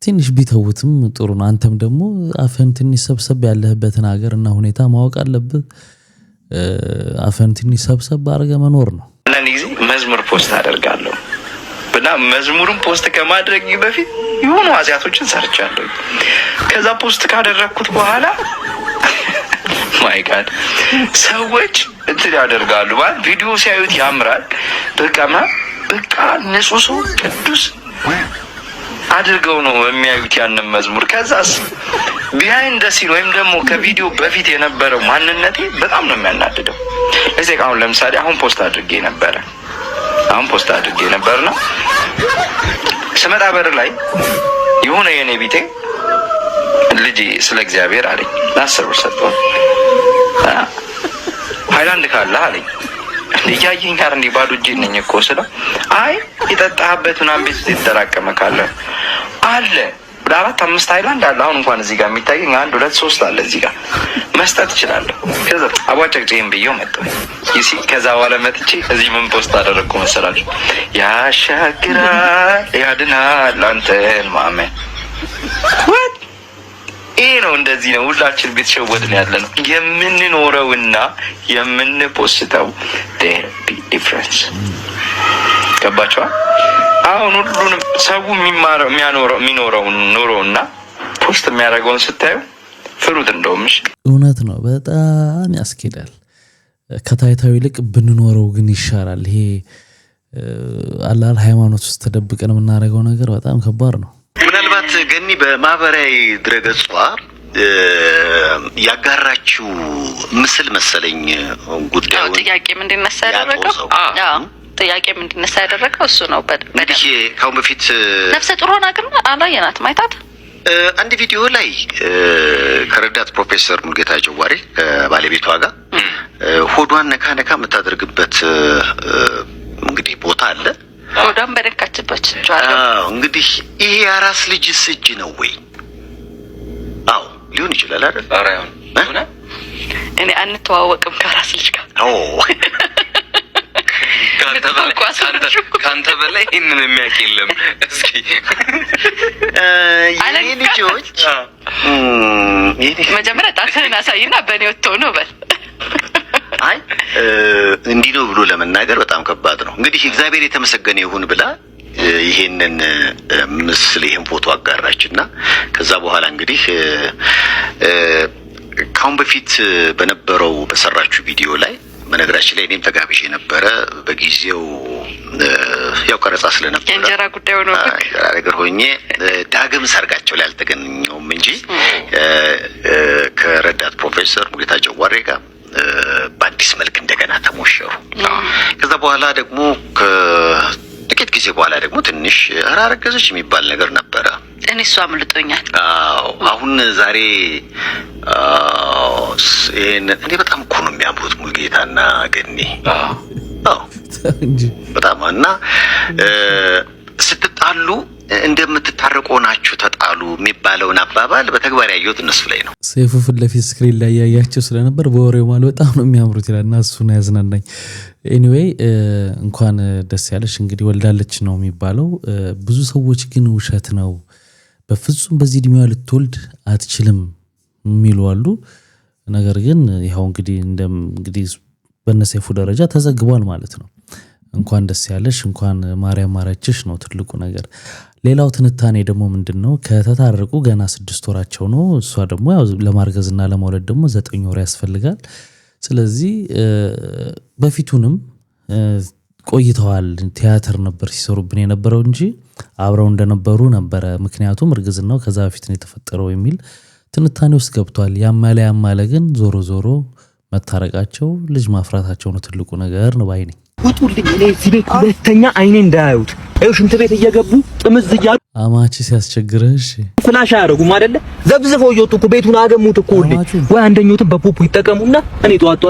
ትንሽ ቢተውትም ጥሩ ነው። አንተም ደግሞ አፈን ትንሽ ሰብሰብ ያለህበትን ሀገር እና ሁኔታ ማወቅ አለብህ። አፈን ትንሽ ሰብሰብ አድርገህ መኖር ነው። አንዳንድ ጊዜ መዝሙር ፖስት አደርጋለሁ እና መዝሙሩን ፖስት ከማድረግ በፊት የሆኑ ኃጢአቶችን ሰርቻለሁ። ከዛ ፖስት ካደረግኩት በኋላ ማይ ጋድ ሰዎች እንትን ያደርጋሉ ማለት ቪዲዮ ሲያዩት ያምራል። በቃ ንጹህ ሰው ቅዱስ አድርገው ነው የሚያዩት ያንን መዝሙር። ከዛስ ቢሃይንድ ዘ ሲን ወይም ደግሞ ከቪዲዮ በፊት የነበረው ማንነቴ በጣም ነው የሚያናድደው። ለዚህ አሁን ለምሳሌ አሁን ፖስት አድርጌ ነበርና ስመጣ በር ላይ የሆነ የኔ ቢጤ ልጅ ስለ እግዚአብሔር አለኝ። 10 ብር ሰጠው። ሃይላንድ ካለ አለኝ። እያየኝ ጋር እንዲህ ባዶ እጄን ነኝ እኮ ስለው አይ የጠጣህበት ምናምን ቤት የተጠራቀመ ካለ አለ። ወደ 4-5 ሃይላንድ አለ። አሁን እንኳን እዚህ ጋር የሚታየኝ 1 2 3 አለ እዚህ ጋር መስጠት እችላለሁ። ከዛ አቧጨቅጭም ብዬው መጣሁ። ይሲ ከዛ በኋላ መጥቼ እዚህ ምን ፖስት አደረግኩ መሰላችሁ? ያሻግራል ያድናል አንተን ማመን። ይሄ ነው፣ እንደዚህ ነው። ሁላችን ቤተሸወድን ያለ ነው የምንኖረውና የምንፖስተው ዲፍረንስ። ገባችኋል? አሁን ሁሉንም ሰው የሚኖረውን ኑሮና ፖስት የሚያደርገውን ስታዩ ፍሩት። እንደውም እውነት ነው፣ በጣም ያስኬዳል። ከታይታዊ ይልቅ ብንኖረው ግን ይሻላል። ይሄ አላል ሃይማኖት ውስጥ ተደብቀን የምናደርገው ነገር በጣም ከባድ ነው። ምናልባት ገኒ በማህበራዊ ድረገጿ ያጋራችው ምስል መሰለኝ ጉዳዩን ጥያቄም እንዲነሳ ያደረገው ጥያቄም እንዲነሳ ያደረገው እሱ ነው። እንግዲህ ካሁን በፊት ነፍሰ ጡር ሆና ግን አላየናት ማይታት አንድ ቪዲዮ ላይ ከረዳት ፕሮፌሰር ሙልጌታ ጀዋሬ ከባለቤቷ ጋር ሆዷን ነካ ነካ የምታደርግበት እንግዲህ ቦታ አለ። ሆዷን በደካችበት እንግዲህ ይሄ አራስ ልጅስ እጅ ነው ወይ? አዎ ሊሆን ይችላል አይደል? ኧረ እኔ አንተዋወቅም ከአራስ ልጅ ጋር። ካንተ በላይ ይህንን የሚያውቅ የለም። እስኪ የኔ ልጆች መጀመሪያ ጣትህን አሳይና በእኔ ወጥተው ነው በል። አይ እንዲህ ነው ብሎ ለመናገር በጣም ከባድ ነው። እንግዲህ እግዚአብሔር የተመሰገነ ይሁን ብላ ይሄንን ምስል ይሄን ፎቶ አጋራችና ከዛ በኋላ እንግዲህ ካሁን በፊት በነበረው በሰራችሁ ቪዲዮ ላይ በነገራችን ላይ እኔም ተጋብዤ ነበረ። በጊዜው ያው ቀረጻ ስለነበረ የእንጀራ ጉዳይ ሆኖ ነገር ሆኜ ዳግም ሰርጋቸው ላይ አልተገኘሁም እንጂ ከረዳት ፕሮፌሰር ሙልጌታ ጀዋሬ ጋር በአዲስ መልክ እንደገና ተሞሸሩ። ከዛ በኋላ ደግሞ ከጥቂት ጊዜ በኋላ ደግሞ ትንሽ አረገዘች የሚባል ነገር ነበረ። እኔ እሷ አምልጦኛል። አሁን ዛሬ እኔ በጣም እኮ ነው የሚያምሩት ሙልጌታና ገኒ። በጣም እና ስትጣሉ እንደምትታረቁ ናችሁ ተጣሉ የሚባለውን አባባል በተግባር ያየሁት እነሱ ላይ ነው። ሰይፉ ፊት ለፊት ስክሪን ላይ ያያቸው ስለነበር በወሬው ማለት በጣም ነው የሚያምሩት ይላል እና እሱ ነው ያዝናናኝ። ኤኒዌይ እንኳን ደስ ያለሽ። እንግዲህ ወልዳለች ነው የሚባለው። ብዙ ሰዎች ግን ውሸት ነው በፍጹም በዚህ እድሜዋ ልትወልድ አትችልም የሚሉ አሉ። ነገር ግን ይኸው እንግዲህ በነሰይፉ ደረጃ ተዘግቧል ማለት ነው። እንኳን ደስ ያለሽ፣ እንኳን ማርያም ማረችሽ ነው ትልቁ ነገር። ሌላው ትንታኔ ደግሞ ምንድነው? ከተታረቁ ገና 6 ወራቸው ነው። እሷ ደግሞ ያው ለማርገዝና ለመውለድ ደግሞ 9 ወር ያስፈልጋል። ስለዚህ በፊቱንም ቆይተዋል። ቲያትር ነበር ሲሰሩብን የነበረው እንጂ አብረው እንደነበሩ ነበረ። ምክንያቱም እርግዝናው ከዛ በፊት ነው የተፈጠረው የሚል ትንታኔ ውስጥ ገብቷል። ያማለ ግን ዞሮ ዞሮ መታረቃቸው ልጅ ማፍራታቸው ነው ትልቁ ነገር ነው ባይ ነኝ። ውጡልኝ! እኔ እዚህ ቤት ሁለተኛ አይኔ እንዳያዩት። ይኸው ሽንት ቤት እየገቡ ጥምዝ እያሉ አማቺ ሲያስቸግረሽ ፍላሽ አያደርጉም አይደለ? ዘብዝፈው እየወጡ እኮ ቤቱን አገሙት እኮ ሁሌ። ወይ አንደኞትን በፖፖ ይጠቀሙና እኔ ጧት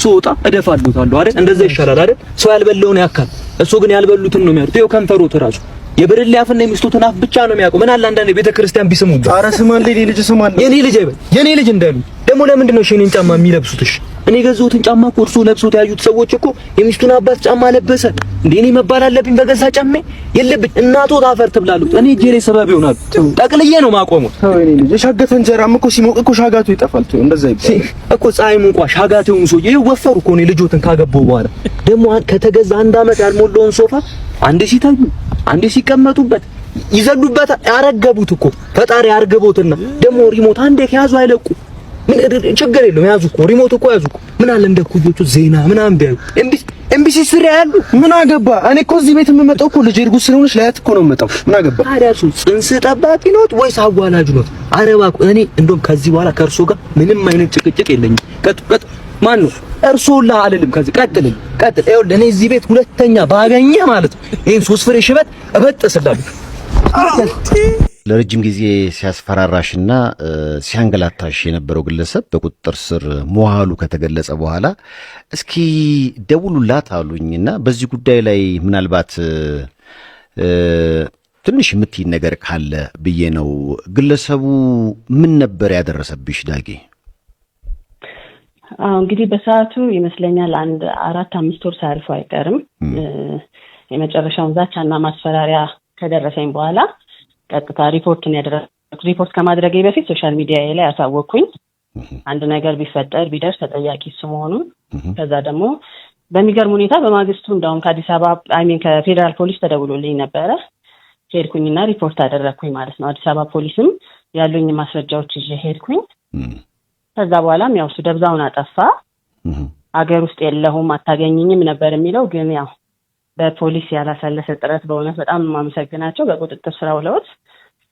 ስወጣ እደፋልዎታለሁ አይደል? እንደዛ ይሻላል አይደል? ሰው ያልበለውን ያካል። እሱ ግን ያልበሉትን ነው የሚያሩት። ይኸው ከንፈሮት እራሱ የብርሌ አፍና የሚስቱትን አፍ ብቻ ነው የሚያውቀው። ምን አለ አንዳንዴ ቤተክርስቲያን ቢስሙት። ኧረ ስማን የኔ ልጅ ስማን። የኔ ልጅ አይበል የኔ ልጅ እንዳሉ ደግሞ ለምንድን ነው እኔን ጫማ የሚለብሱትሽ? እኔ ገዘውትን ጫማ እኮ እርሱ ለብሶት ያዩት ሰዎች እኮ የሚስቱን አባት ጫማ ለበሰ እንዴ? እኔ መባል አለብኝ በገዛ ጫሜ? የለብኝ። እናቶት አፈር ትብላሉት። እኔ እጄ ላይ ሰበብ ይሆናል። ጠቅልዬ ነው ማቆሙት። እኔ ልጅ የሻገተ እንጀራም እኮ ሲሞቅ እኮ ሻጋቱ ይጠፋል። እንደዛ ይባል እኮ ፀሐይ ሙቋ ሻጋቱ ሰውዬ ይወፈሩ እኮ ነው ልጆትን ካገባው በኋላ ደግሞ ከተገዛ 1 አመት ያልሞላውን ሶፋ አንዴ ሲተኙ አንዴ ሲቀመጡበት ይዘሉበት ያረገቡት እኮ ፈጣሪ ያርገቦትና ደግሞ ሪሞት አንዴ ከያዙ አይለቁ። ምን ችግር የለም ያዙ እኮ ሪሞት እኮ ያዙ እኮ። ምን አለ እንደ ኩዮቹ ዜና ምናምን ቢያዩ ኤምቢሲ ስራ ያሉ ምን አገባ? እኔ እኮ እዚህ ቤት የምመጣው እኮ ልጅ እርጉዝ ስለሆነች ላያት እኮ ነው የምመጣው። ምን አገባ? ታዲያ እሱ ጽንስ ጠባቂ ነው ወይስ አዋላጅ ነው? አረባ እኔ እንደውም ከዚህ በኋላ ከእርሶ ጋር ምንም አይነት ጭቅጭቅ የለኝም። ቀጥ ማን ነው እርሶላ አልልም። ከዚህ ቀጥል። ይኸውልህ እኔ እዚህ ቤት ሁለተኛ ባገኘህ ማለት ነው ይሄን 3 ፍሬ ሽበት እበጥስልሃለሁ። ለረጅም ጊዜ ሲያስፈራራሽና ሲያንገላታሽ የነበረው ግለሰብ በቁጥጥር ስር መዋሉ ከተገለጸ በኋላ እስኪ ደውሉላት አሉኝና በዚህ ጉዳይ ላይ ምናልባት ትንሽ የምትይን ነገር ካለ ብዬ ነው። ግለሰቡ ምን ነበር ያደረሰብሽ ዳጊ? እንግዲህ በሰዓቱ ይመስለኛል አንድ 4-5 ወር ሳያልፈው አይቀርም የመጨረሻውን ዛቻና ማስፈራሪያ ከደረሰኝ በኋላ ቀጥታ ሪፖርት ከማድረጌ በፊት ሶሻል ሚዲያ ላይ ያሳወቅኩኝ አንድ ነገር ቢፈጠር ቢደርስ ተጠያቂ እሱ መሆኑን። ከዛ ደግሞ በሚገርም ሁኔታ በማግስቱ እንደውም ከአዲስ አበባ ከፌደራል ፖሊስ ተደውሎልኝ ነበረ። ሄድኩኝና ሪፖርት አደረግኩኝ ማለት ነው። አዲስ አበባ ፖሊስም ያሉኝ ማስረጃዎች ይዤ ሄድኩኝ። ከዛ በኋላም ያው እሱ ደብዛውን አጠፋ። አገር ውስጥ የለሁም አታገኝኝም ነበር የሚለው። ግን ያው በፖሊስ ያላሳለፈ ጥረት በእውነት በጣም ማመሰግናቸው በቁጥጥር ስር ውለውት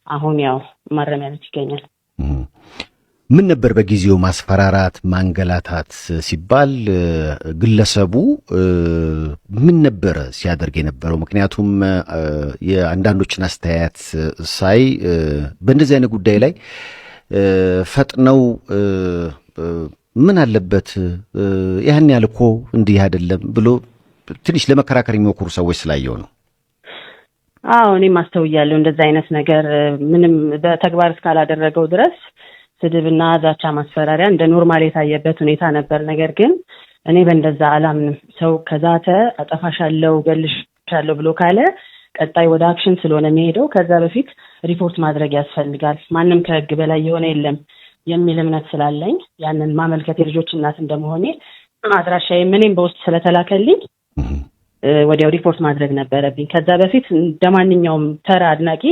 አሁን ያው ማረሚያ ቤት ይገኛል። ምን ነበር በጊዜው ማስፈራራት ማንገላታት ሲባል ግለሰቡ ምን ነበር ሲያደርግ የነበረው? ምክንያቱም የአንዳንዶችን አስተያየት ሳይ በእንደዚህ አይነት ጉዳይ ላይ ፈጥነው ምን አለበት ያን ያልኮ እንዲህ አይደለም ብሎ ትንሽ ለመከራከር የሚሞክሩ ሰዎች ስላየው ነው። እኔም አስተውያለሁ። እንደዛ አይነት ነገር ምንም በተግባር እስካላደረገው ድረስ ስድብና ዛቻ ማስፈራሪያ እንደ ኖርማል የታየበት ሁኔታ ነበር። ነገር ግን እኔ በእንደዛ አላምንም። ሰው ከዛተ አጠፋሻለሁ ገልሻለሁ ብሎ ካለ ቀጣይ ወደ አክሽን ስለሆነ የሚሄደው ከዛ በፊት ሪፖርት ማድረግ ያስፈልጋል። ማንም ከህግ በላይ የሆነ የለም የሚል እምነት ስላለኝ ያንን ማመልከት የልጆች እናት እንደመሆኔ አድራሻዬ ምንም በውስጥ ስለተላከልኝ ወዲያው ሪፖርት ማድረግ ነበረብኝ። ከዛ በፊት እንደማንኛውም ተራ አድናቂ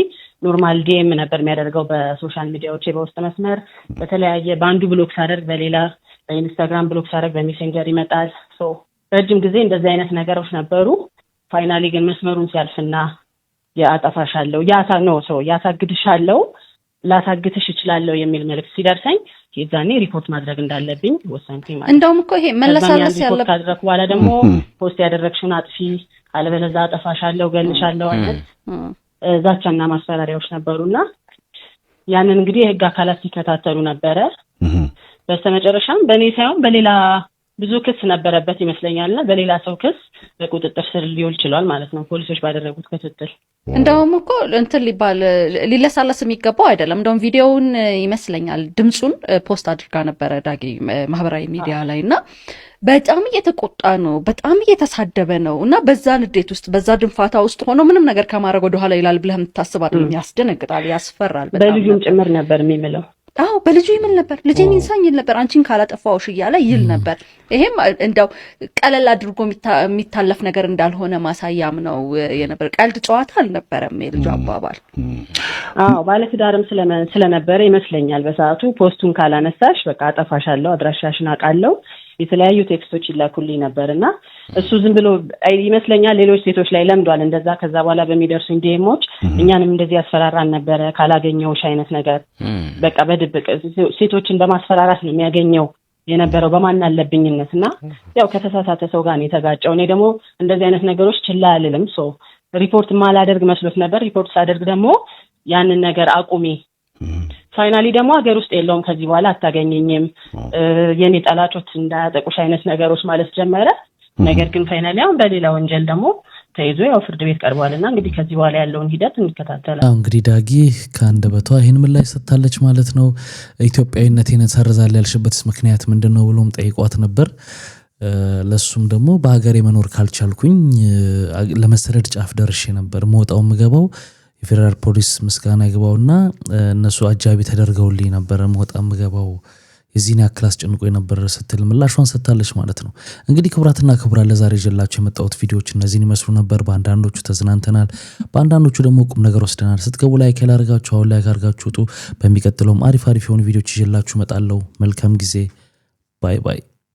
ኖርማል ዲኤም ነበር የሚያደርገው በሶሻል ሚዲያዎች በውስጥ መስመር በተለያየ በአንዱ ብሎክ ሳደርግ በሌላ በኢንስታግራም ብሎክ ሳደርግ በሜሴንጀር ይመጣል። ረጅም ጊዜ እንደዚህ አይነት ነገሮች ነበሩ። ፋይናሊ ግን መስመሩን ሲያልፍና ያጠፋሻለሁ ያሳግድሻለሁ ላሳግትሽ እችላለሁ የሚል መልዕክት ሲደርሰኝ የዛኔ ሪፖርት ማድረግ እንዳለብኝ ወሰንኩኝ ማለት ነው። እንደውም እኮ ይሄ መለሳለስ ያለበት ካደረኩ በኋላ ደግሞ ፖስት ያደረግሽውን አጥፊ አለበለዚያ አጠፋሻለሁ ገልሻለሁ አይነት ዛቻና ማስፈራሪያዎች ነበሩና ያንን እንግዲህ የህግ አካላት ሲከታተሉ ነበረ። በስተመጨረሻም በእኔ ሳይሆን በሌላ ብዙ ክስ ነበረበት ይመስለኛልና በሌላ ሰው ክስ በቁጥጥር ስር ሊውል ችሏል ማለት ነው ፖሊሶች ባደረጉት ክትትል። እንደውም እኮ እንትን ሊለሳለስ የሚገባው አይደለም። እንደውም ቪዲዮውን ይመስለኛል ድምጹን ፖስት አድርጋ ነበረ ዳጊ ማህበራዊ ሚዲያ ላይ እና በጣም እየተቆጣ ነው፣ በጣም እየተሳደበ ነው እና በዛ ንዴት ውስጥ በዛ ድንፋታ ውስጥ ሆኖ ምንም ነገር ከማድረግ ወደ ኋላ ይላል ብለህ የምታስባል። ያስደነግጣል፣ ያስፈራል። በልጁም ጭምር ነበር የሚምለው። በልጁ ይምል ነበር። ልጄን ይንሳኝ ይል ነበር። አንቺን ካላጠፋውሽ እያለ ይል ነበር። ይሄም እንደው ቀለል አድርጎ የሚታለፍ ነገር እንዳልሆነ ማሳያም ነው የነበር። ቀልድ ጨዋታ አልነበረም የልጁ አባባል። ባለትዳርም ስለነበረ ይመስለኛል በሰዓቱ ፖስቱን ካላነሳሽ በቃ አጠፋሻለሁ፣ አድራሻሽን አውቃለሁ የተለያዩ ቴክስቶች ይላኩልኝ ነበርና እሱ ዝም ብሎ ይመስለኛል ሌሎች ሴቶች ላይ ለምዷል እንደዛ። ከዛ በኋላ በሚደርሱ ዲኤሞች እኛንም እንደዚህ ያስፈራራን ነበረ ካላገኘውሽ አይነት ነገር በቃ በድብቅ ሴቶችን በማስፈራራት ነው የሚያገኘው የነበረው በማን አለብኝነትና ያው ከተሳሳተ ሰው ጋር ነው የተጋጨው። እኔ ደግሞ እንደዚህ አይነት ነገሮች ችላ አልልም። ሪፖርት ማላደርግ መስሎት ነበር። ሪፖርት ሳደርግ ደግሞ ያንን ነገር አቁሚ ፋይናሊ ደግሞ ሀገር ውስጥ የለውም ከዚህ በኋላ አታገኘኝም የኔ ጠላቶች እንዳያጠቁሽ አይነት ነገሮች ማለት ጀመረ። ነገር ግን ፋይናሊ አሁን በሌላ ወንጀል ደግሞ ተይዞ ያው ፍርድ ቤት ቀርቧልና እንግዲህ ከዚህ በኋላ ያለውን ሂደት እንከታተላለን። እንግዲህ ዳጊ ከአንደበቷ ይሄን ምላሽ ሰጥታለች ማለት ነው። ኢትዮጵያዊነቴን ሰርዛለሁ ያልሽበትስ ምክንያት ምንድነው ብሎም ጠይቋት ነበር። ለሱም ደግሞ በሀገሬ መኖር ካልቻልኩኝ ለመሰደድ ጫፍ ደርሼ ነበር መውጣው ምገባው የፌደራል ፖሊስ ምስጋና ይግባውና እነሱ አጃቢ ተደርገውልኝ ነበር መውጣው ምገባው የዚህን ያክል አስጨንቆ የነበረ ስትል ምላሿን ሰጥታለች ማለት ነው። እንግዲህ ክቡራትና ክቡራን ለዛሬ ይዤላችሁ የመጣሁት ቪዲዮዎች እነዚህን ይመስሉ ነበር። በአንዳንዶቹ ተዝናንተናል፣ በአንዳንዶቹ ደግሞ ቁም ነገር ወስደናል። ስትገቡ ላይክ ያላደርጋችሁ አሁን ላይክ አድርጋችሁ ውጡ። በሚቀጥለውም አሪፍ የሆኑ ቪዲዮዎች ይዤላችሁ እመጣለሁ። መልካም ጊዜ። ባይ ባይ።